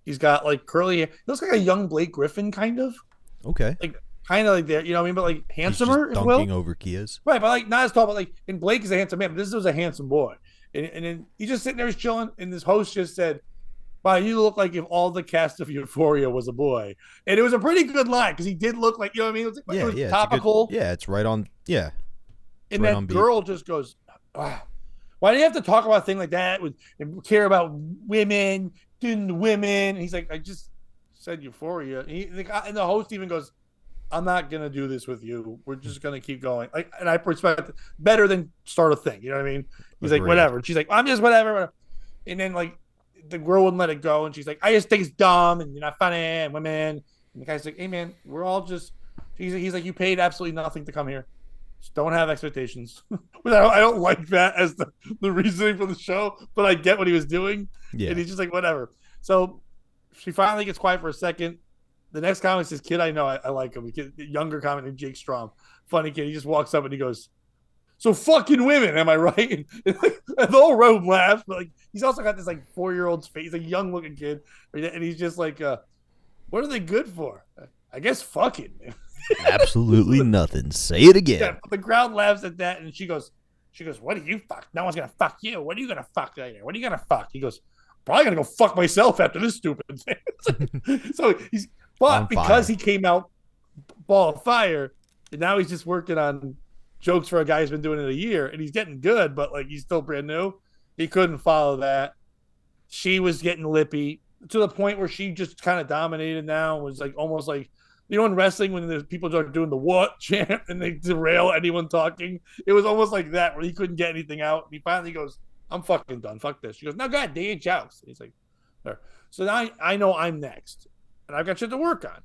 He's got like curly hair. He looks like a young Blake Griffin, kind of. Okay. Like kind of like that, you know what I mean? But like handsomer, he's just dunking over Kias. Right, but like not as tall, but like, and Blake is a handsome man, but this was a handsome boy. And then he's just sitting there, he's chilling, and this host just said, "Wow, you look like if all the cast of Euphoria was a boy." And it was a pretty good line because he did look like, you know what I mean? It was topical. It's right on. Yeah. And that girl just goes, "Wow. Why do you have to talk about a thing like that and care about women, doing women?" And he's like, "I just said Euphoria." And the host even goes, "I'm not gonna do this with you. We're just gonna keep going." Like, and I respect it better than start a thing. You know what I mean? He's like, "Whatever." And she's like, "I'm just whatever." And then like the girl wouldn't let it go, and she's like, "I just think it's dumb, and you're not funny, and women." And the guy's like, "Hey man, we're all just." He's like, "You paid absolutely nothing to come here. Just don't have expectations." I don't like that as the reasoning for the show, but I get what he was doing. Yeah. And he's just like, whatever. So she finally gets quiet for a second. The next comic is this kid I know. I like him. A younger comic named Jake Strom. Funny kid. He just walks up and he goes, "So fucking women, am I right?" And the whole room laughs. But like, he's also got this like 4-year-old's face. He's a young looking kid. And he's just like, "What are they good for? I guess fucking." Absolutely nothing. Say it again. Yeah, the crowd laughs at that, and she goes, "What do you fuck? No one's gonna fuck you. What are you gonna fuck later? What are you gonna fuck?" He goes, "Probably gonna go fuck myself after this stupid thing." So because he came out ball of fire, and now he's just working on jokes for a guy who's been doing it a year, and he's getting good, but like he's still brand new. He couldn't follow that. She was getting lippy to the point where she just kind of dominated now. Was like almost like, you know, in wrestling when there's people start doing the what chant and they derail anyone talking. It was almost like that where he couldn't get anything out. And he finally goes, "I'm fucking done. Fuck this." She goes, "No, God, they ain't joust." He's like, there. So now I know I'm next, and I've got shit to work on.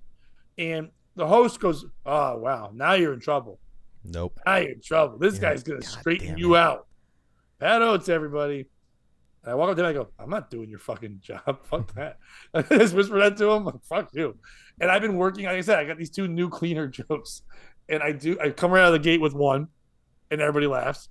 And the host goes, "Oh wow, now you're in trouble." Nope. Now you're in trouble. This guy's gonna straighten you out. Pat Oates, everybody. And I walk up to him, I go, "I'm not doing your fucking job. Fuck that." I just whisper that to him, like, "Fuck you." And I've been working, like I said, I got these 2 new cleaner jokes. And I come right out of the gate with one, and everybody laughs.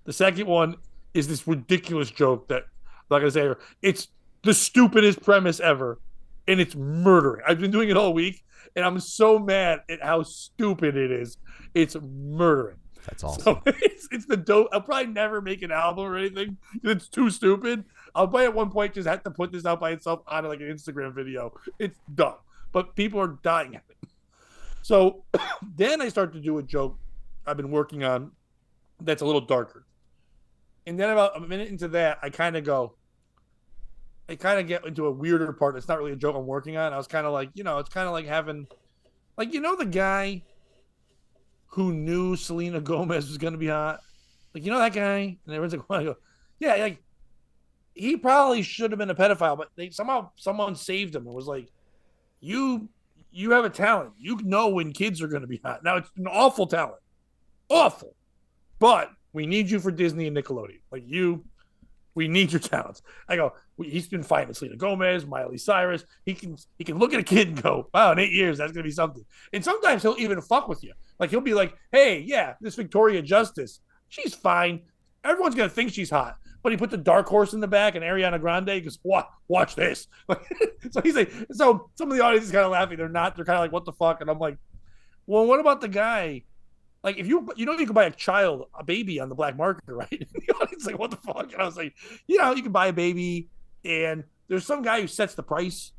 The second one is this ridiculous joke that I'm not gonna say. It's the stupidest premise ever, and it's murdering. I've been doing it all week, and I'm so mad at how stupid it is. It's murdering. That's awesome. So it's the dope. I'll probably never make an album or anything. It's too stupid. I'll probably at one point just have to put this out by itself on like an Instagram video. It's dumb, but people are dying at it. So then I start to do a joke I've been working on that's a little darker. And then about a minute into that, I kind of get into a weirder part. It's not really a joke I'm working on. I was kind of like, you know, it's kind of like having, like, you know, the guy who knew Selena Gomez was going to be hot. Like, you know that guy? And everyone's like, well, I go, yeah, like, he probably should have been a pedophile, but someone saved him and was like, you have a talent. You know when kids are going to be hot. Now, it's an awful talent. Awful. But we need you for Disney and Nickelodeon. Like, we need your talents. I go, he's been fighting with Selena Gomez, Miley Cyrus. He can look at a kid and go, wow, in 8 years, that's going to be something. And sometimes he'll even fuck with you. Like, he'll be like, hey, yeah, this Victoria Justice, she's fine. Everyone's going to think she's hot. but he put the dark horse in the back and Ariana Grande. He goes, watch this. So he's like, so some of the audience is kind of laughing. They're not. They're kind of like, what the fuck? And I'm like, well, what about the guy? Like, if you can buy a baby on the black market, right? And the audience is like, what the fuck? And I was like, you can buy a baby, and there's some guy who sets the price.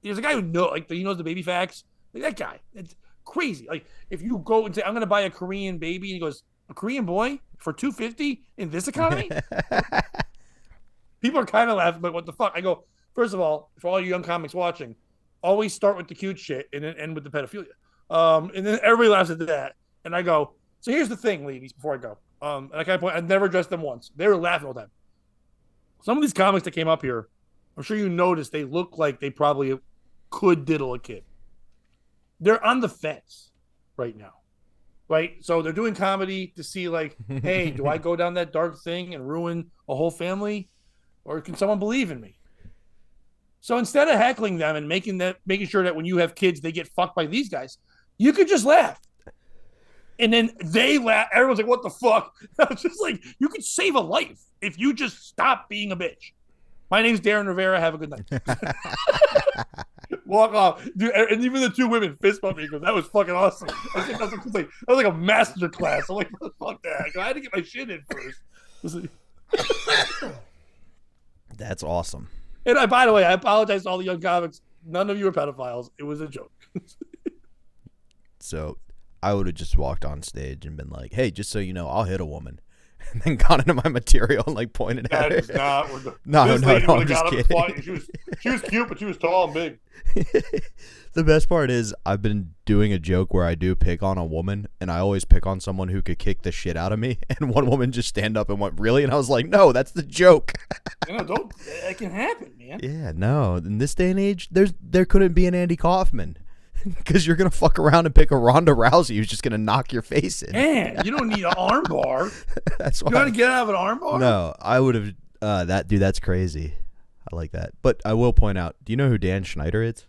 There's a guy who knows the baby facts. Like that guy. It's crazy. Like if you go and say, I'm going to buy a Korean baby, and he goes, a Korean boy for $250 in this economy? People are kind of laughing, but what the fuck? I go, first of all, for all you young comics watching, always start with the cute shit and then end with the pedophilia. And then everybody laughs at that. And I go, so here's the thing, ladies, before I go. And I kind of point, I've never addressed them once. They were laughing all the time. Some of these comics that came up here, I'm sure you noticed they look like they probably could diddle a kid. They're on the fence right now. Right? So they're doing comedy to see like, hey, do I go down that dark thing and ruin a whole family? Or can someone believe in me? So instead of heckling them and making sure that when you have kids, they get fucked by these guys, you could just laugh. And then they laugh. Everyone's like, what the fuck? I was just like, you could save a life if you just stop being a bitch. My name's Darren Rivera. Have a good night. Walk off. Dude, and even the two women fist bumped me because that was fucking awesome. I think that was like a master class. I'm like, fuck that. I had to get my shit in first. That's awesome. And by the way, I apologize to all the young comics. None of you are pedophiles. It was a joke. So I would have just walked on stage and been like, hey, just so you know, I'll hit a woman. And then gone into my material and like pointed at her. That is not. No, I'm just kidding. She was cute, but she was tall and big. The best part is I've been doing a joke where I do pick on a woman, and I always pick on someone who could kick the shit out of me. And one woman just stand up and went, really? And I was like, no, that's the joke. It can happen, man. Yeah, no. In this day and age, there couldn't be an Andy Kaufman. Because you're going to fuck around and pick a Ronda Rousey who's just going to knock your face in. Man, you don't need an arm bar. That's why. You want to get out of an arm bar? No, I would have. That's crazy. I like that. But I will point out, do you know who Dan Schneider is?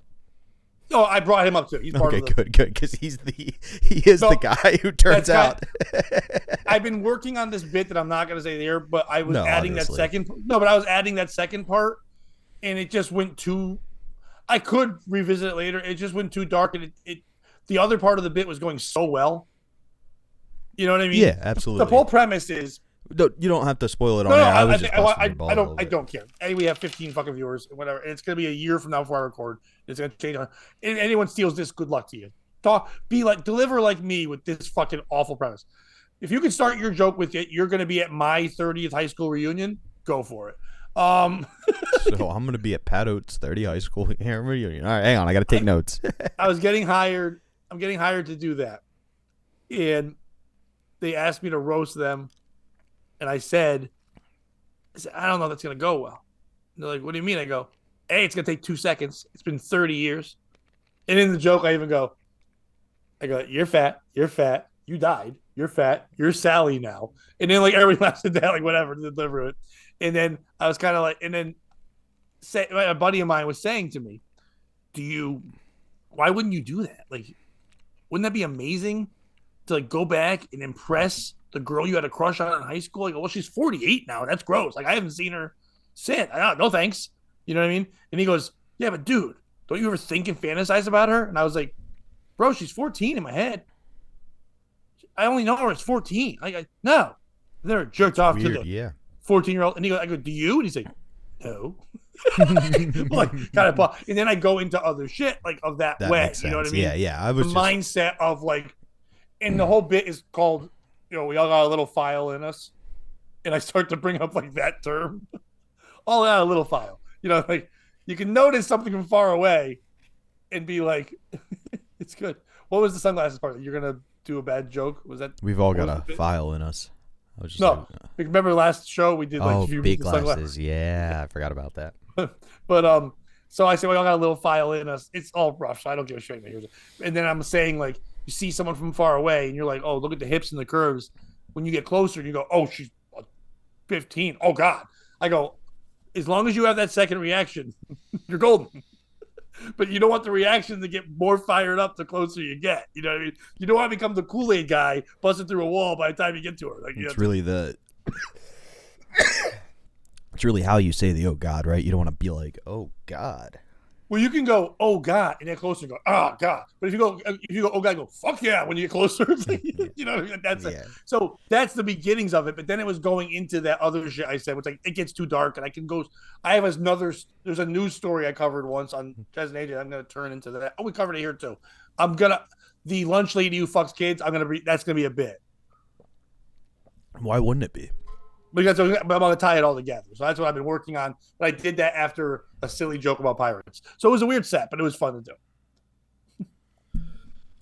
Oh, I brought him up too. He's part of the... good. Because he is the guy who turns out. I've been working on this bit that I'm not going to say there, but I was adding that second. No, but I was adding that second part, and it just went too. I could revisit it later. It just went too dark, and the other part of the bit was going so well. You know what I mean? Yeah, absolutely. The whole premise is. You don't have to spoil it on air. I don't care. Hey, we have 15 fucking viewers, whatever. And it's gonna be a year from now before I record. It's gonna change. If anyone steals this, good luck to you. Deliver like me with this fucking awful premise. If you can start your joke with it, you're gonna be at my 30th high school reunion. Go for it. So I'm gonna be at Pat Oates' 30 high school reunion. All right, hang on, I gotta take notes. I was getting hired. I'm getting hired to do that, and they asked me to roast them, and I said, I don't know if that's gonna go well. And they're like, what do you mean? I go, hey, it's gonna take 2 seconds. It's been 30 years, and in the joke, I even go, you're fat, you died, you're fat, you're Sally now, and then like everybody laughs at that, like whatever, deliver it. And then I was kind of like, and then a buddy of mine was saying to me, why wouldn't you do that? Like, wouldn't that be amazing to like go back and impress the girl you had a crush on in high school? Like, well, she's 48 now. That's gross. Like, I haven't seen her since. No thanks. You know what I mean? And he goes, yeah, but dude, don't you ever think and fantasize about her? And I was like, bro, she's 14 in my head. I only know her as 14. No. And they're jerked off weird, to the... Yeah. 14-year-old, and I go, do you? And he's like, no. Like, kind of, and then I go into other shit like of that way. You know what I mean? Yeah. I was mindset of like, and the whole bit is called, we all got a little file in us, and I start to bring up like that term, all got a little file. Like you can notice something from far away, and be like, it's good. What was the sunglasses part? You're gonna do a bad joke? Was that? We've all got a file in us. Remember last show we did like big glasses. Yeah, I forgot about that. But so I said we all got a little file in us. It's all rough, so I don't give a shit. And then I'm saying like you see someone from far away, and you're like, oh, look at the hips and the curves. When you get closer, you go, oh, she's 15. Oh God. I go, as long as you have that second reaction, you're golden. But you don't want the reaction to get more fired up the closer you get. You know what I mean? You don't want to become the Kool-Aid guy busting through a wall by the time you get to her. Like, it's really the that's really how you say the "oh God," right? You don't want to be like, "oh God." Well, you can go, oh God, and get closer and go, oh God. But if you go, oh God, go, fuck yeah, when you get closer. Yeah. You know, that's it. Yeah. So that's the beginnings of it. But then it was going into that other shit I said, which like it gets too dark, and I can go. I have another. There's a news story I covered once on Jazz and AJ. I'm gonna turn into that. Oh, we covered it here too. I'm gonna the lunch lady who fucks kids. That's gonna be a bit. Why wouldn't it be? Because I'm going to tie it all together. So that's what I've been working on. But I did that after a silly joke about pirates. So it was a weird set, but it was fun to do.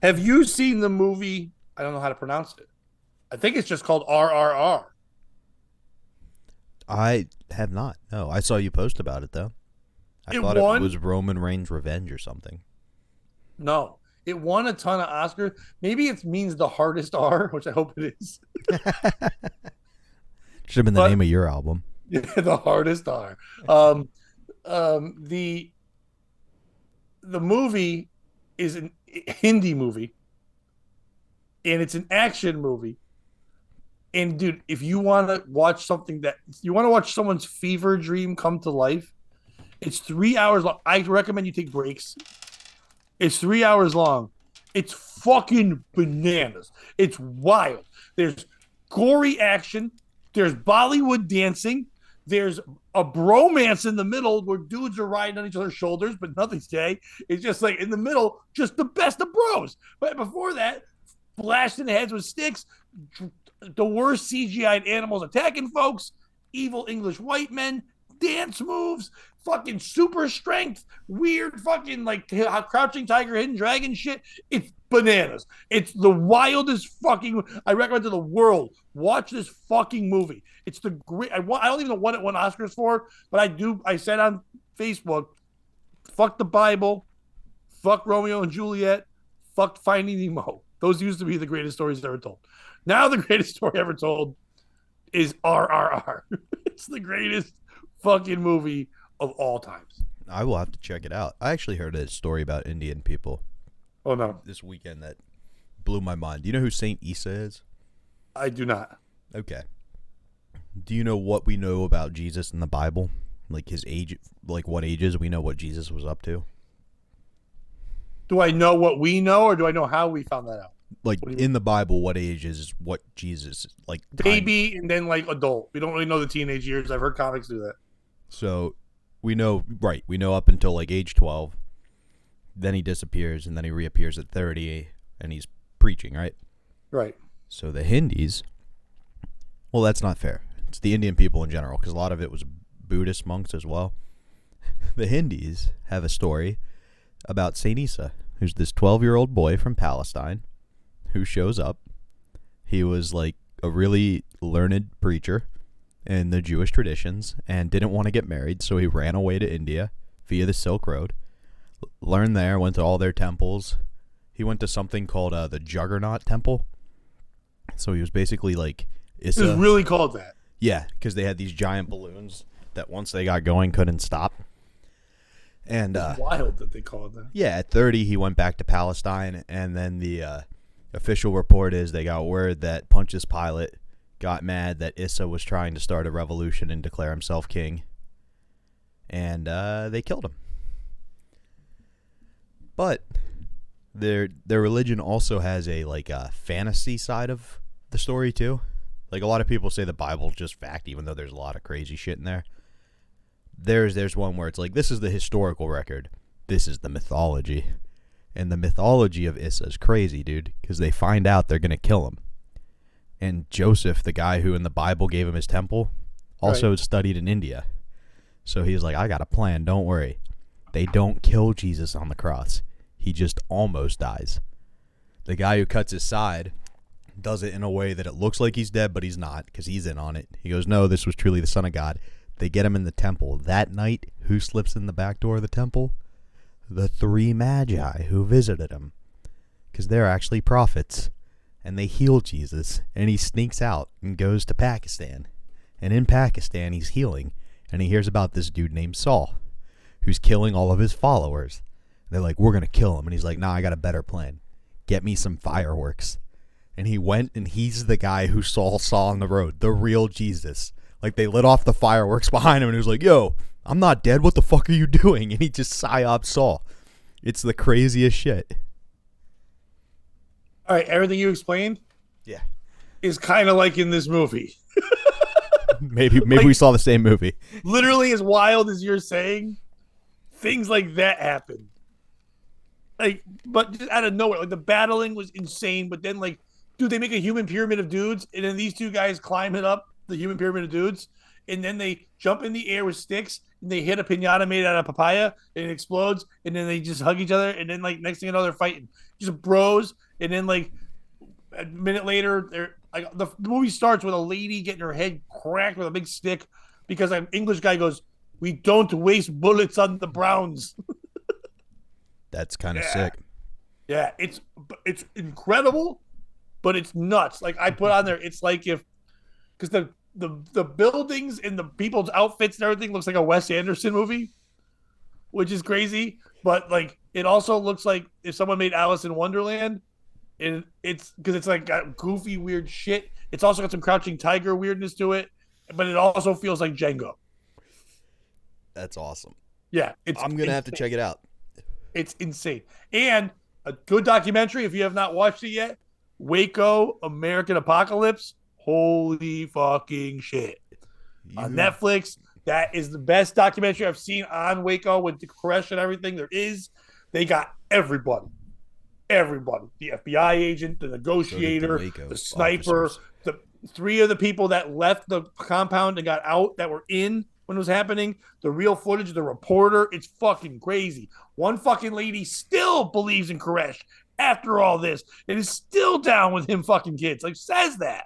Have you seen the movie? I don't know how to pronounce it. I think it's just called RRR. I have not. No, I saw you post about it though. I thought it was Roman Reigns' Revenge or something. No, it won a ton of Oscars. Maybe it means the hardest R, which I hope it is. Should have been the name of your album. Yeah, the hardest R. The movie is a Hindi movie, and it's an action movie. And dude, if you want to watch something that you want to watch someone's fever dream come to life, it's 3 hours long. I recommend you take breaks. It's 3 hours long. It's fucking bananas. It's wild. There's gory action. There's Bollywood dancing. There's a bromance in the middle where dudes are riding on each other's shoulders, but nothing's gay. It's just like in the middle, just the best of bros. But before that, blasting heads with sticks, the worst CGI'd animals attacking folks, evil English white men, dance moves, fucking super strength, weird fucking like Crouching Tiger, Hidden Dragon shit. It's bananas. It's the wildest fucking. I recommend to the world watch this fucking movie. It's the great. I don't even know what it won Oscars for, but I do. I said on Facebook, fuck the Bible, fuck Romeo and Juliet, fuck Finding Nemo. Those used to be the greatest stories ever told. Now the greatest story ever told is RRR. It's the greatest fucking movie of all times. I will have to check it out. I actually heard a story about Indian people. Oh no! This weekend that blew my mind. Do you know who Saint Isa is? I do not. Okay. Do you know what we know about Jesus in the Bible? Like his age, like what ages we know what Jesus was up to? Do I know what we know, or do I know how we found that out? Like in the Bible, what age is what Jesus like? Baby, and then like adult. We don't really know the teenage years. I've heard comics do that. So we know, right? We know up until like age 12. Then he disappears, and then he reappears at 30, and he's preaching, right? Right. So the Hindis, well, that's not fair. It's the Indian people in general, because a lot of it was Buddhist monks as well. The Hindis have a story about Saint Isa, who's this 12-year-old boy from Palestine who shows up. He was like a really learned preacher in the Jewish traditions and didn't want to get married, so he ran away to India via the Silk Road. Learned there, went to all their temples. He went to something called the Juggernaut Temple. So he was basically like Issa. It was really called that. Yeah, because they had these giant balloons that once they got going couldn't stop. And it's wild that they call it that. Yeah, at 30 he went back to Palestine, and then the official report is they got word that Pontius Pilate got mad that Issa was trying to start a revolution and declare himself king, and they killed him. But their religion also has a like a fantasy side of the story too. Like a lot of people say the Bible's just fact, even though there's a lot of crazy shit in there. There's one where it's like, this is the historical record, this is the mythology, and the mythology of Issa is crazy, dude, because they find out they're gonna kill him. And Joseph, the guy who in the Bible gave him his temple, also studied in India. So he's like, I got a plan, don't worry. They don't kill Jesus on the cross. He just almost dies. The guy who cuts his side does it in a way that it looks like he's dead, but he's not, because he's in on it. He goes, no, this was truly the Son of God. They get him in the temple. That night, who slips in the back door of the temple? The 3 magi who visited him. Because they're actually prophets. And they heal Jesus. And he sneaks out and goes to Pakistan. And in Pakistan, he's healing. And he hears about this dude named Saul, who's killing all of his followers. They're like, we're going to kill him. And he's like, nah, I got a better plan. Get me some fireworks. And he went, and he's the guy who Saul saw on the road. The real Jesus. Like they lit off the fireworks behind him, and he was like, "Yo, I'm not dead. What the fuck are you doing?" And he just psyop saw. It's the craziest shit. All right, everything you explained, Yeah, is kind of like in this movie. maybe like, we saw the same movie. Literally, as wild as you're saying, things like that happen. Like, but just out of nowhere, like the battling was insane. But then, like, dude, they make a human pyramid of dudes, and then these two guys climb it up the human pyramid of dudes, and then they jump in the air with sticks, and they hit a pinata made out of papaya, and it explodes, and then they just hug each other, and then like next thing you know, they're fighting, just bros, and then like a minute later, they're like the movie starts with a lady getting her head cracked with a big stick because an English guy goes, "We don't waste bullets on the Browns." That's kind of sick. Yeah, it's incredible, but it's nuts. Like I put on there, it's like if because the buildings and the people's outfits and everything looks like a Wes Anderson movie, which is crazy. But like it also looks like if someone made Alice in Wonderland, and it's because it's like got goofy, weird shit. It's also got some Crouching Tiger weirdness to it, but it also feels like Django. That's awesome. Yeah, I'm gonna have to check it out. It's insane. And a good documentary, if you have not watched it yet, Waco, American Apocalypse. Holy fucking shit. On Netflix, that is the best documentary I've seen on Waco with the Koresh and everything there is. They got everybody. Everybody. The FBI agent, the negotiator, the sniper, officers. The three of the people that left the compound and got out that were in when it was happening, the real footage, the reporter, it's fucking crazy. One fucking lady still believes in Koresh after all this and is still down with him fucking kids. Like, says that.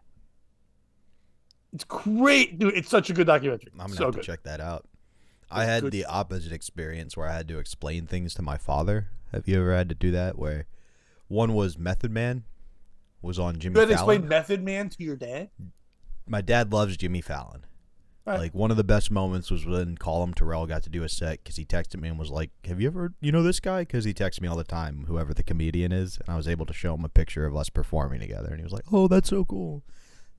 It's great. Dude, it's such a good documentary. I'm going to have to check that out. I had the opposite experience where I had to explain things to my father. Have you ever had to do that? Where one was Method Man, was on Jimmy Fallon. You had to explain Method Man to your dad? My dad loves Jimmy Fallon. Right. Like, one of the best moments was when Colin Terrell got to do a set because he texted me and was like, "Have you ever, this guy?" Because he texts me all the time, whoever the comedian is. And I was able to show him a picture of us performing together. And he was like, "Oh, that's so cool."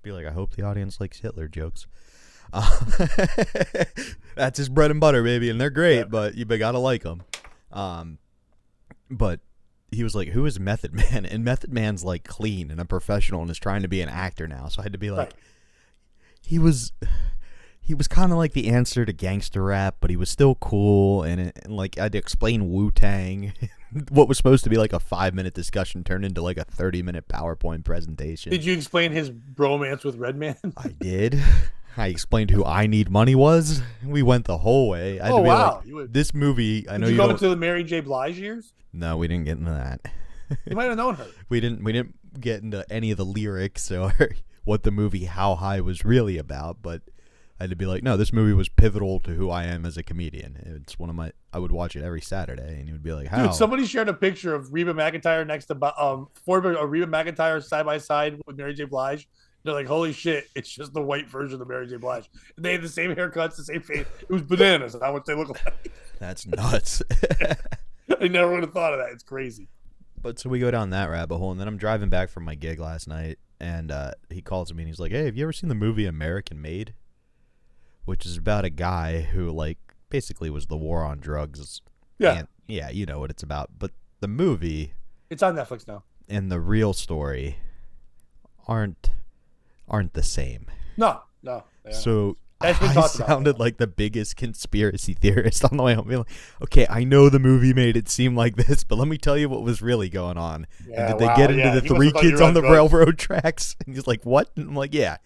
Be like, I hope the audience likes Hitler jokes. That's his bread and butter, baby. And they're great, but you gotta like them. But he was like, "Who is Method Man?" And Method Man's like clean and a professional and is trying to be an actor now. So I had to be like, he was kind of like the answer to gangster rap, but he was still cool. And like I had to explain Wu-Tang. What was supposed to be like a 5-minute discussion turned into like a 30-minute PowerPoint presentation. Did you explain his bromance with Redman? I did. I explained who I Need Money was. We went the whole way. I had to be wow! Like, this movie. I know you you go don't... into the Mary J. Blige years. No, we didn't get into that. You might have known her. We didn't get into any of the lyrics or what the movie How High was really about, but I had to be like, no, this movie was pivotal to who I am as a comedian. It's one of my. I would watch it every Saturday, and he would be like, "How?" Dude, somebody shared a picture of Reba McEntire next to Reba McEntire side by side with Mary J. Blige. They're like, "Holy shit! It's just the white version of Mary J. Blige." And they had the same haircuts, the same face. It was bananas. How much they look like. That's nuts. I never would have thought of that. It's crazy. But so we go down that rabbit hole, and then I'm driving back from my gig last night, and he calls me and he's like, "Hey, have you ever seen the movie American Made?" Which is about a guy who, like, basically was the war on drugs. Yeah. And, yeah, you know what it's about. But the movie... It's on Netflix now. And the real story aren't the same. No. So I sounded like the biggest conspiracy theorist on the way home. Like, okay, I know the movie made it seem like this, but let me tell you what was really going on. Yeah, and did they get into the three kids on the railroad tracks? And he's like, what? And I'm like, yeah.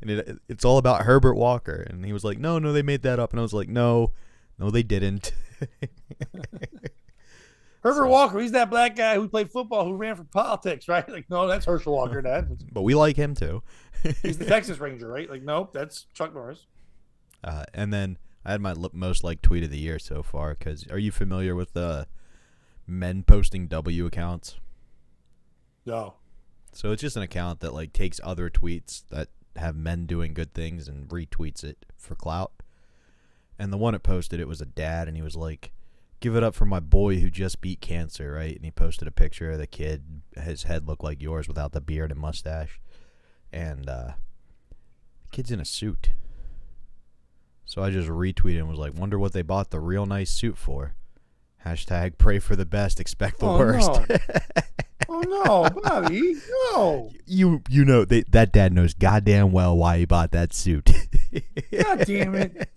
And it's all about Herbert Walker. And he was like, no, they made that up. And I was like, no, they didn't. Herbert Walker, he's that black guy who played football who ran for politics, right? Like, no, that's Herschel Walker, Dad. But we like him, too. He's the Texas Ranger, right? Like, nope, that's Chuck Norris. And then I had my most liked tweet of the year so far. Because are you familiar with men posting W accounts? No. So it's just an account that, like, takes other tweets that have men doing good things and retweets it for clout. And the one it posted, it was a dad, and he was like, "Give it up for my boy who just beat cancer," right? And he posted a picture of the kid. His head looked like yours without the beard and mustache. And the kid's in a suit. So I just retweeted and was like, wonder what they bought the real nice suit for. Hashtag pray for the best, expect the worst. No. Oh no, Bobby, no. You know that dad knows goddamn well why he bought that suit. God damn it.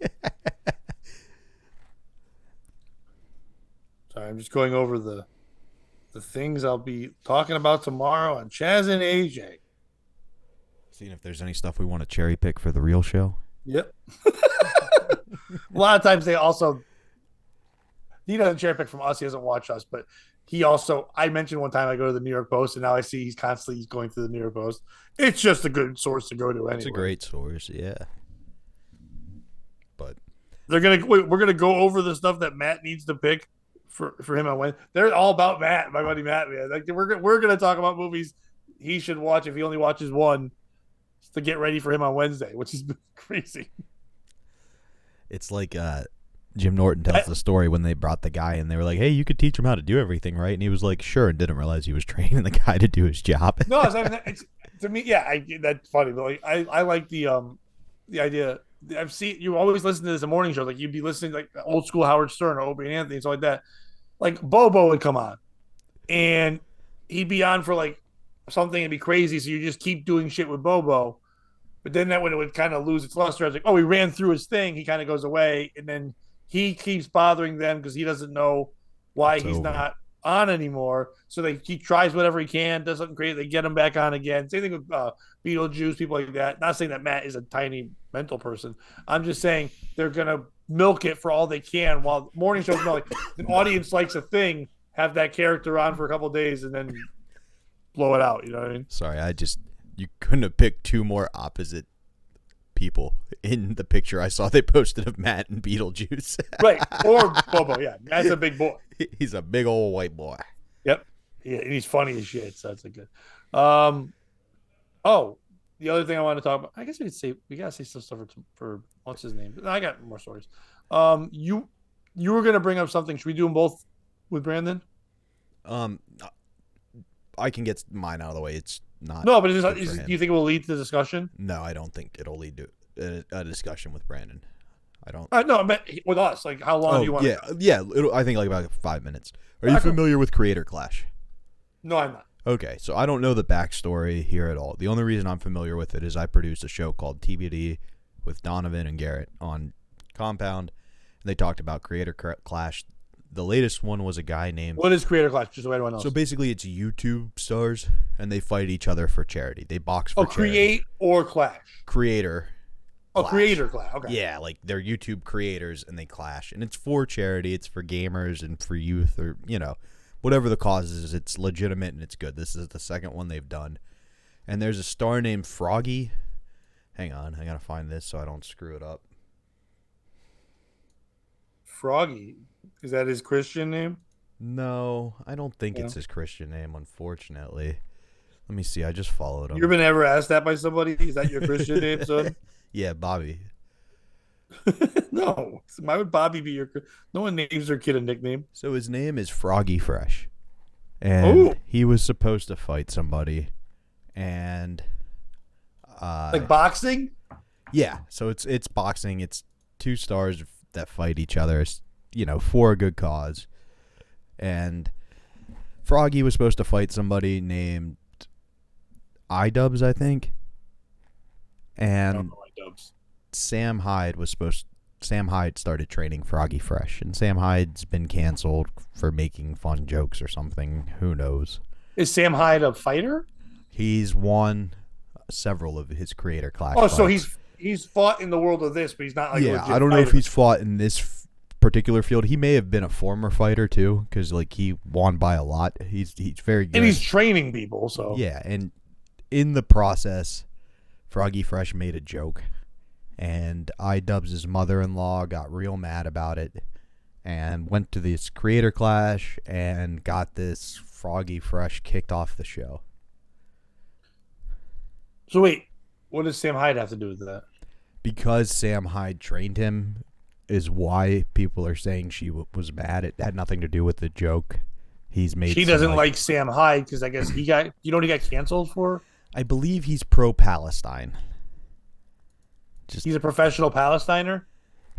Sorry, I'm just going over the things I'll be talking about tomorrow on Chaz and AJ. Seeing if there's any stuff we want to cherry pick for the real show. Yep. A lot of times they also, he doesn't cherry pick from us. He doesn't watch us, but he also, I mentioned one time I go to the New York Post and now I see he's constantly going through the New York Post. It's just a good source to go to anyway. It's a great source, yeah. But we're going to go over the stuff that Matt needs to pick for him on Wednesday. They're all about Matt, my buddy Matt, man. Like we're going to talk about movies he should watch if he only watches one to get ready for him on Wednesday, which is crazy. It's like Jim Norton tells the story when they brought the guy and they were like, hey, you could teach him how to do everything, right? And he was like, sure, and didn't realize he was training the guy to do his job. No, it's to me, yeah, that's funny. But like, I like the idea. I've seen you always listen to this in morning show. Like you'd be listening to like old school Howard Stern or Opie and Anthony and stuff like that. Like Bobo would come on and he'd be on for like something and be crazy. So you just keep doing shit with Bobo. But then that when it would kind of lose its luster, I was like, oh, he ran through his thing. He kind of goes away. And then he keeps bothering them because he doesn't know why he's not on anymore. So he tries whatever he can, does something crazy. They get him back on again. Same thing with Beetlejuice, people like that. Not saying that Matt is a tiny mental person. I'm just saying they're going to milk it for all they can while morning shows, like the audience likes a thing, have that character on for a couple of days and then blow it out. You know what I mean? Sorry, you couldn't have picked two more opposite people in the picture I saw they posted of Matt and Beetlejuice. Right. Or Bobo, yeah. Matt's a big boy. He's a big old white boy. Yep. Yeah, and he's funny as shit, so that's a good. The other thing I want to talk about, I guess we gotta say some stuff for what's his name? I got more stories. You were gonna bring up something. Should we do them both with Brandon? I can get mine out of the way. It's not. No, but do you think it will lead to the discussion? No, I don't think it'll lead to a discussion with Brandon. I don't. No, I meant with us. Like, how long do you want? Yeah. I think like about 5 minutes. Are you familiar with Creator Clash? No, I'm not. Okay, so I don't know the backstory here at all. The only reason I'm familiar with it is I produced a show called TBD with Donovan and Garrett on Compound, and they talked about Creator Clash. The latest one was a guy named... What is Creator Clash? Just so everyone knows. So basically it's YouTube stars, and they fight each other for charity. They box for charity. Create or Clash? Creator Clash. Creator Clash, okay. Yeah, like they're YouTube creators, and they clash. And it's for charity. It's for gamers and for youth or, whatever the cause is. It's legitimate and it's good. This is the second one they've done. And there's a star named Froggy. Hang on. I got to find this so I don't screw it up. Froggy? Is that his Christian name? No, I don't think it's his Christian name, unfortunately. Let me see. I just followed him. You been ever asked that by somebody? Is that your Christian name, son? Yeah, Bobby. No. Why would Bobby be your... No one names their kid a nickname. So his name is Froggy Fresh. And he was supposed to fight somebody. And... like boxing? Yeah. So it's boxing. It's two stars that fight each other, for a good cause. And Froggy was supposed to fight somebody named iDubbbz, I think. And I don't know iDubbbz. Sam Hyde started training Froggy Fresh, and Sam Hyde's been canceled for making fun jokes or something. Who knows? Is Sam Hyde a fighter? He's won several of his Creator Clash. Oh, so he's fought in the world of this, but he's not like a legit I don't know fighter. if he's fought in this particular field. He may have been a former fighter too, because like he won by a lot. He's very good, and he's training people. So yeah, and in the process, Froggy Fresh made a joke. And iDubbbz' mother-in-law got real mad about it and went to this Creator Clash and got this Froggy Fresh kicked off the show. So wait, what does Sam Hyde have to do with that? Because Sam Hyde trained him is why people are saying she was mad. It had nothing to do with the joke. She doesn't like Sam Hyde because I guess he got canceled for? I believe he's pro-Palestine. He's a professional Palestiner?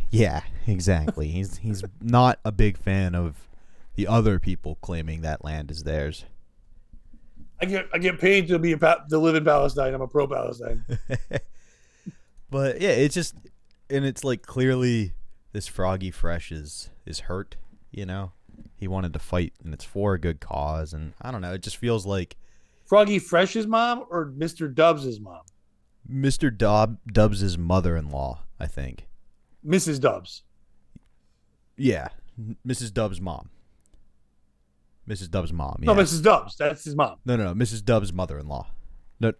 Yeah, exactly. He's not a big fan of the other people claiming that land is theirs. I get paid to to live in Palestine. I'm a pro Palestine. But yeah, it's just, and it's like clearly this Froggy Fresh is hurt. You know, he wanted to fight, and it's for a good cause. And I don't know. It just feels like Froggy Fresh's mom or Mr. Dubs' mom? Mr. Dubs' mother-in-law, I think. Mrs. Dubs. Yeah, Mrs. Dubs' mom. Mrs. Dubs' mom. Yeah. No, Mrs. Dubs. That's his mom. No, Mrs. Dubs' mother-in-law. No,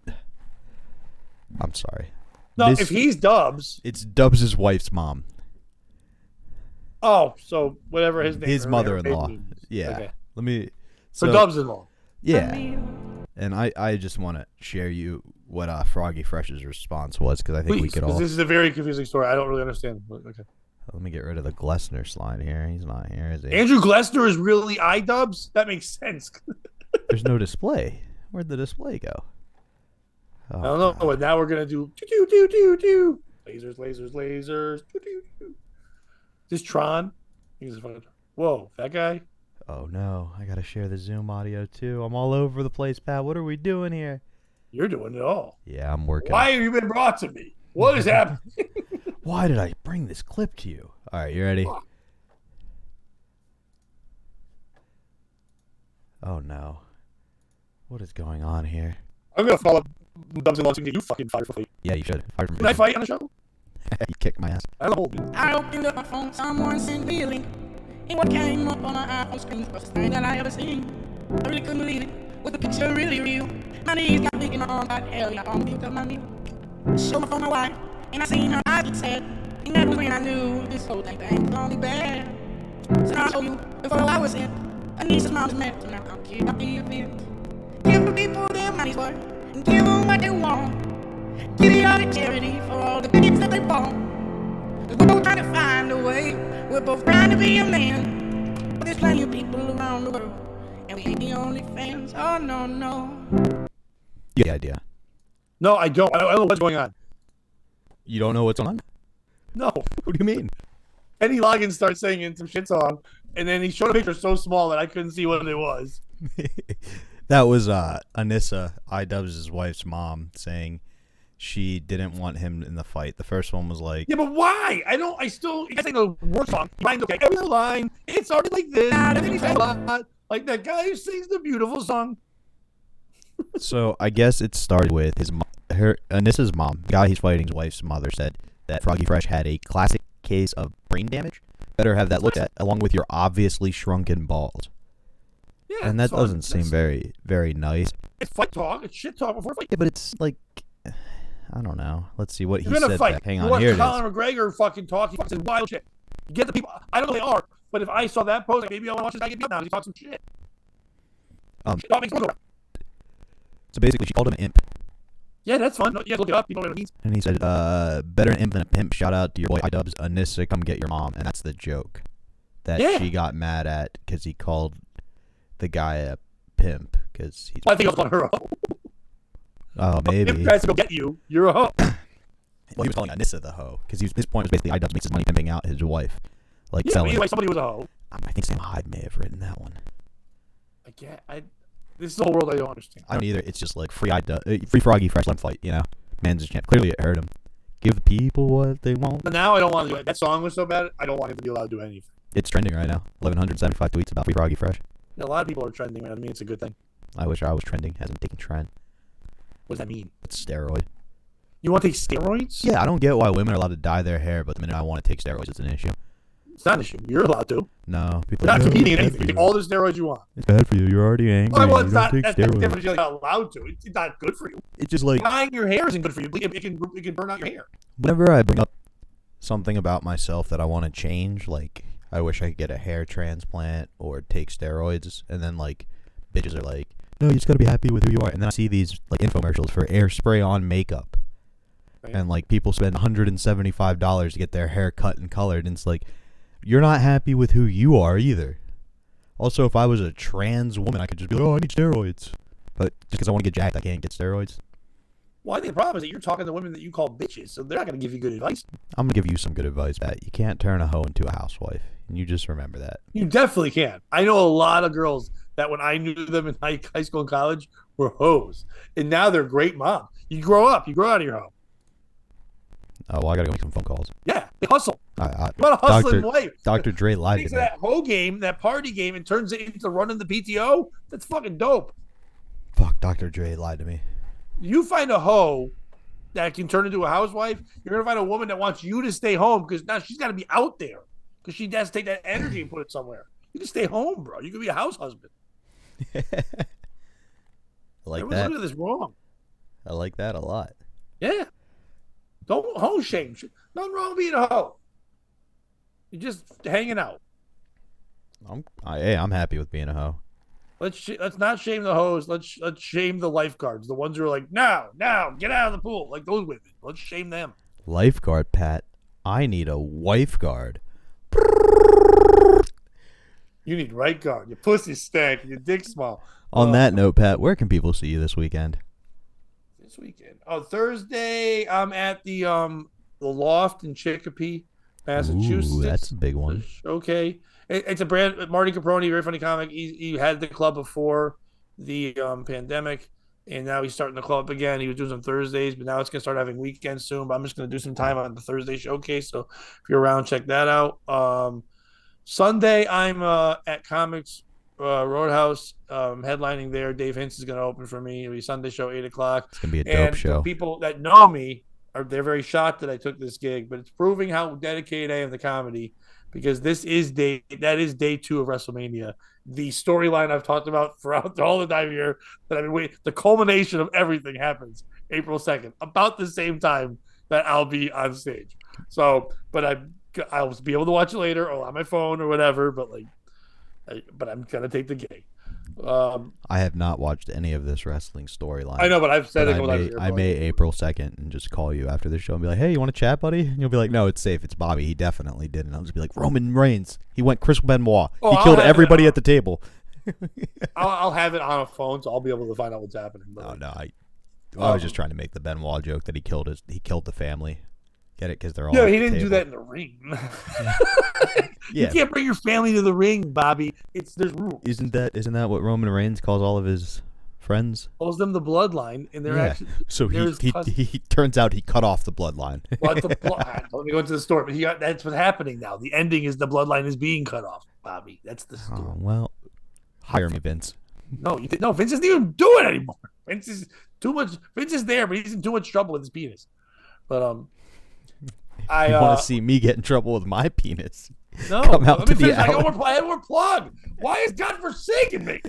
I'm sorry. No, if he's Dubs, it's Dubs' wife's mom. Oh, so whatever his name. His mother-in-law. Yeah. Okay. Let me. So Dubs-in-law. Yeah. And I just want to share you what Froggy Fresh's response was, because I think we could all. This is a very confusing story. I don't really understand. Okay. Let me get rid of the Glessner slide here. He's not here, is he? Andrew Glessner is really iDubbbz? That makes sense. There's no display. Where'd the display go? Oh, I don't know. But now we're gonna do do lasers, lasers, lasers. This Tron. Whoa, that guy. Oh no! I gotta share the Zoom audio too. I'm all over the place, Pat. What are we doing here? You're doing it all. Yeah, I'm working. Why have you been brought to me? What is happening? Why did I bring this clip to you? All right, you ready? Oh no! What is going on here? I'm gonna follow Dubs and Laws and get you fucking fired for fight. Yeah, you should. Did I fight on the show? You kicked my ass. I opened up my phone, someone sent me a link. And what came up on my iPhone screen was the first thing that I ever seen. I really couldn't believe it. Was the picture really real? My knees got weak and my arm got hell. Yeah, I'm picked up my meal. Showed my phone my wife, and I seen her eyes get sad. And that was when I knew this whole thing was only bad. So I'll show you before I was in. Anisha's mom's met, so now I'll keep up the event. Give the people their money's worth, and give them what they want. Give it all to charity for all the bigots that they bought. We're both trying to find a way. We're both trying to be a man. But there's plenty of people around the world, and we ain't the only fans. Oh, no. You get the idea. No, I don't. I don't know what's going on. You don't know what's on? No. What do you mean? Kenny Loggins starts singing some shit song, and then he showed a picture so small that I couldn't see what it was. That was Anissa, iDubbbz' wife's mom, saying she didn't want him in the fight. The first one was like, yeah, but why? I still say the word song. Okay, every line, it started like this. Like that guy who sings the beautiful song. So I guess it started with Anissa's mom, the guy he's fighting's wife's mother, said that Froggy Fresh had a classic case of brain damage. Better have that looked at, along with your obviously shrunken balls. Yeah, and that doesn't seem very, very nice. It's fight talk. It's shit talk before fight. Yeah, but it's like, I don't know. Let's see what he said. Fight. Hang on, here it is. Conor McGregor fucking talk. He fucking wild shit. You get the people. I don't know who they are, but if I saw that post, like, maybe I want to watch this guy get beat now. He talks some shit. So basically, she called him an imp. Yeah, that's fun. Yeah, look it up. You know what it means. And he said, better an imp than a pimp. Shout out to your boy iDubbbz, Anissa, come get your mom. And that's the joke that she got mad at because he called the guy a pimp. Because he's. Well, I think I was calling her a hoe. Oh, maybe. If tries to go get you, you're a hoe. Well, he was calling Anissa the hoe because his point was basically iDubbbz makes his money pimping out his wife, like selling. Anyway, somebody was a hoe. I think Sam Hyde may have written that one. This is the whole world I don't understand. I don't either. It's just like free Froggy Fresh, let him fight. You know, man's a champ. Clearly, it hurt him. Give the people what they want. But now I don't want to do it. That song was so bad. I don't want him to be allowed to do anything. It's trending right now. 1,175 tweets about free Froggy Fresh. A lot of people are trending. I mean, it's a good thing. I wish I was trending. Hasn't taken trend. What does that mean? It's steroid. You want to take steroids? Yeah, I don't get why women are allowed to dye their hair, but the minute I want to take steroids, it's an issue. It's not an issue. You're allowed to. No, people. You're not competing in anything. You take all the steroids you want. It's bad for you. You're already angry. Well, it's not. Take That's different. You're not allowed to. It's not good for you. It's just like dyeing your hair isn't good for you. It can burn out your hair. Whenever I bring up something about myself that I want to change, like I wish I could get a hair transplant or take steroids, and then like bitches are like, no, you just gotta be happy with who you are. And then I see these like infomercials for air spray on makeup. Right. And like people spend $175 to get their hair cut and colored, and it's like, you're not happy with who you are either. Also, if I was a trans woman, I could just be like, oh, I need steroids. But just because I want to get jacked, I can't get steroids. Well, I think the problem is that you're talking to women that you call bitches, so they're not going to give you good advice. I'm gonna give you some good advice, Pat. You can't turn a hoe into a housewife, and you just remember that. You definitely can. I know a lot of girls that when I knew them in high school and college were hoes, and now they're great moms. You grow up. You grow out of your home. Oh, well, I gotta go make some phone calls. Yeah, they hustle. You want a hustling wife. Dr. Dre lied to Takes me. that hoe game, that party game, and turns it into running the PTO. That's fucking dope. Fuck, Dr. Dre lied to me. You find a hoe that can turn into a housewife, you're gonna find a woman that wants you to stay home because now she's got to be out there because she has to take that energy and put it somewhere. You can stay home, bro. You can be a house husband. I like Everyone's that. looking at this wrong. I like that a lot. Yeah. Don't hoe shame. Nothing wrong with being a hoe. You're just hanging out. I'm happy with being a hoe. Let's not shame the hoes. Let's shame the lifeguards, the ones who are like, now, get out of the pool, like those women. Let's shame them. Lifeguard, Pat. I need a wife guard. You need right guard. Your pussy stank. Your dick small. On that note, Pat, where can people see you this weekend? This weekend. Oh, Thursday. I'm at the Loft in Chicopee, Massachusetts. Ooh, that's a big one. Okay. It's a brand. Marty Caproni, very funny comic. He had the club before the pandemic, and now he's starting the club up again. He was doing some Thursdays, but now it's gonna start having weekends soon. But I'm just gonna do some time on the Thursday showcase. So if you're around, check that out. Sunday, I'm at Comics Roadhouse, headlining there. Dave Hintz is gonna open for me. It'll be Sunday show, 8:00. It's gonna be a dope show. People that know me they're very shocked that I took this gig, but it's proving how dedicated I am to comedy. Because that is day 2 of WrestleMania. The storyline I've talked about throughout all the time here that I've been waiting. The culmination of everything happens April 2nd, about the same time that I'll be on stage. So, but I'll be able to watch it later or on my phone or whatever. But but I'm gonna take the gig. I have not watched any of this wrestling storyline. I know, but I've said it. I may April 2nd and just call you after the show and be like, hey, you want to chat, buddy? And you'll be like, no, it's safe. It's Bobby. He definitely did. And I'll just be like, Roman Reigns. He went Chris Benoit. He killed everybody at the table. I'll have it on a phone, so I'll be able to find out what's happening. I was just trying to make the Benoit joke that he killed the family. Get it? Because they're all. Yeah, he didn't do that in the ring. Yeah. You can't bring your family to the ring, Bobby. There's rules. Isn't that what Roman Reigns calls all of his friends? Calls them the bloodline, and they're actually. So he turns out he cut off the bloodline. Well, let me go into the story. But that's what's happening now. The ending is the bloodline is being cut off, Bobby. That's the story. Oh, well, hire me, Vince. No, Vince doesn't even do it anymore. Vince is too much. Vince is there, but he's in too much trouble with his penis. But you want to see me get in trouble with my penis? No, come out to the I had more plug. Why is God forsaken me?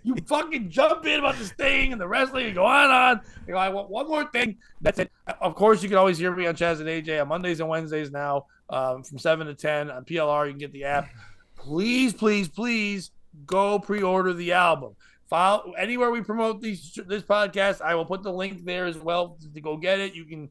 You fucking jump in about this thing and the wrestling and go on. You go, I want one more thing. That's it. Of course, you can always hear me on Chaz and AJ on Mondays and Wednesdays now, from 7 to 10 on PLR. You can get the app. Please, please, please go pre-order the album. Follow anywhere we promote this podcast. I will put the link there as well to go get it. You can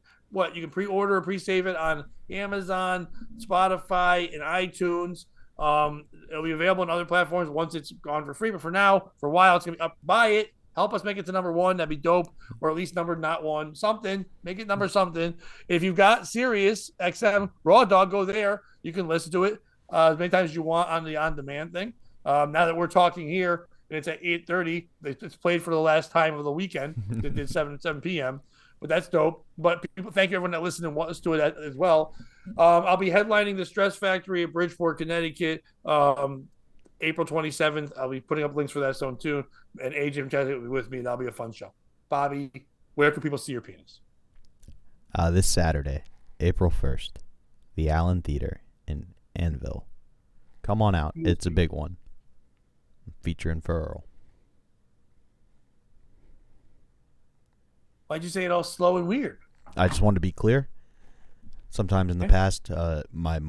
pre-order or pre-save it on Amazon, Spotify, and iTunes. It'll be available on other platforms once it's gone for free. But for now, for a while, it's gonna be up. Buy it. Help us make it to number 1. That'd be dope. Or at least number not 1. Something. Make it number something. If you've got Sirius XM Raw Dog, go there. You can listen to it as many times as you want on the on-demand thing. Now that we're talking here, and it's at 8:30. It's played for the last time of the weekend. It did 7 p.m. But that's dope. But people, thank you everyone that listened and wants to it as well. I'll be headlining the Stress Factory at Bridgeport, Connecticut, April 27th. I'll be putting up links for that soon too. And AJ and Chaz will be with me. That'll be a fun show. Bobby, where can people see your penis? This Saturday, April 1st, the Allen Theater in Annville. Come on out. It's a big one. Featuring Furl. Why'd you say it all slow and weird? I just wanted to be clear. Sometimes in the past, my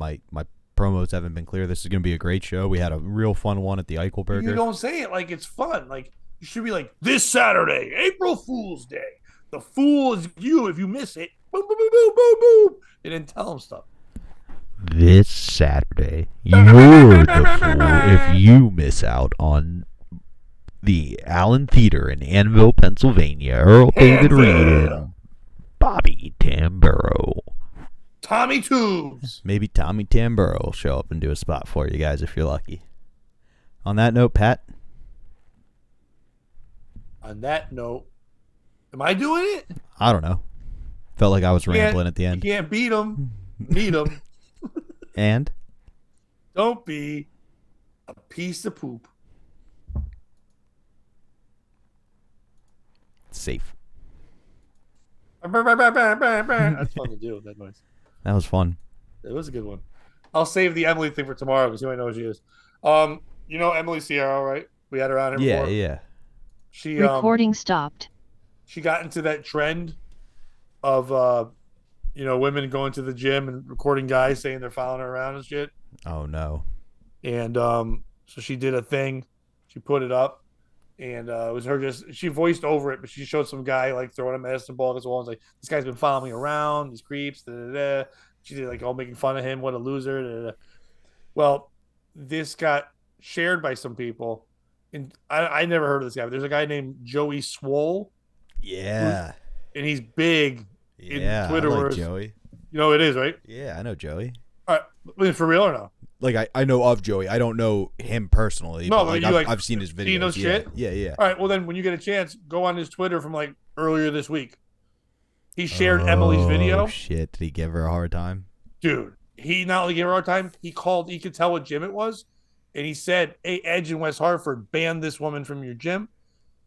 promos haven't been clear. This is going to be a great show. We had a real fun one at the Eichelberger. You don't say it like it's fun. Like you should be like, this Saturday, April Fool's Day. The fool is you if you miss it. Boom, boom, boom, boom, boom, boom. You didn't tell them stuff. This Saturday, you're the fool if you miss out on the Allen Theater in Annville, Pennsylvania. Earl David Reed and Bobby Tamburo. Tommy Tubes. Maybe Tommy Tamburo will show up and do a spot for you guys if you're lucky. On that note, Pat. On that note, am I doing it? I don't know. Felt like I was rambling at the end. You can't beat them. Meet them. And? Don't be a piece of poop. Safe. That's fun to do, that noise. That was fun. It was a good one. I'll save the Emily thing for tomorrow because you might know who she is. You know Emily Sierra, right? We had her on here before. Yeah. She recording stopped. She got into that trend of women going to the gym and recording guys saying they're following her around and shit. Oh no. And so she did a thing. She put it up, and it was her she voiced over it, but she showed some guy like throwing a medicine ball against the wall and was like, this guy's been following me around, these creeps. Da, da, da. She did like all making fun of him, what a loser. Da, da, da. Well, this got shared by some people, and I never heard of this guy, but there's a guy named Joey Swole. Yeah. And he's big in Twitter. I like Joey. You know who it is, right? Yeah, I know Joey. All right, for real or no? Like I know of Joey. I don't know him personally. No, but I've seen his videos. Seen those shit? Yeah. All right, well then when you get a chance, go on his Twitter from like earlier this week. He shared Emily's video. Oh shit! Did he give her a hard time? Dude, he not only gave her a hard time, he could tell what gym it was, and he said, "Hey, Edge in West Hartford, ban this woman from your gym."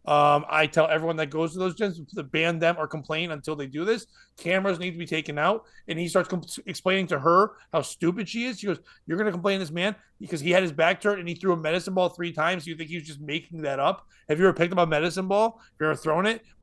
I tell everyone that goes to those gyms to ban them or complain until they do this. Cameras need to be taken out. And he starts explaining to her how stupid she is. She goes, you're going to complain to this man because he had his back turned and he threw a medicine ball 3 times. You think he was just making that up? Have you ever picked up a medicine ball? Have you ever thrown it?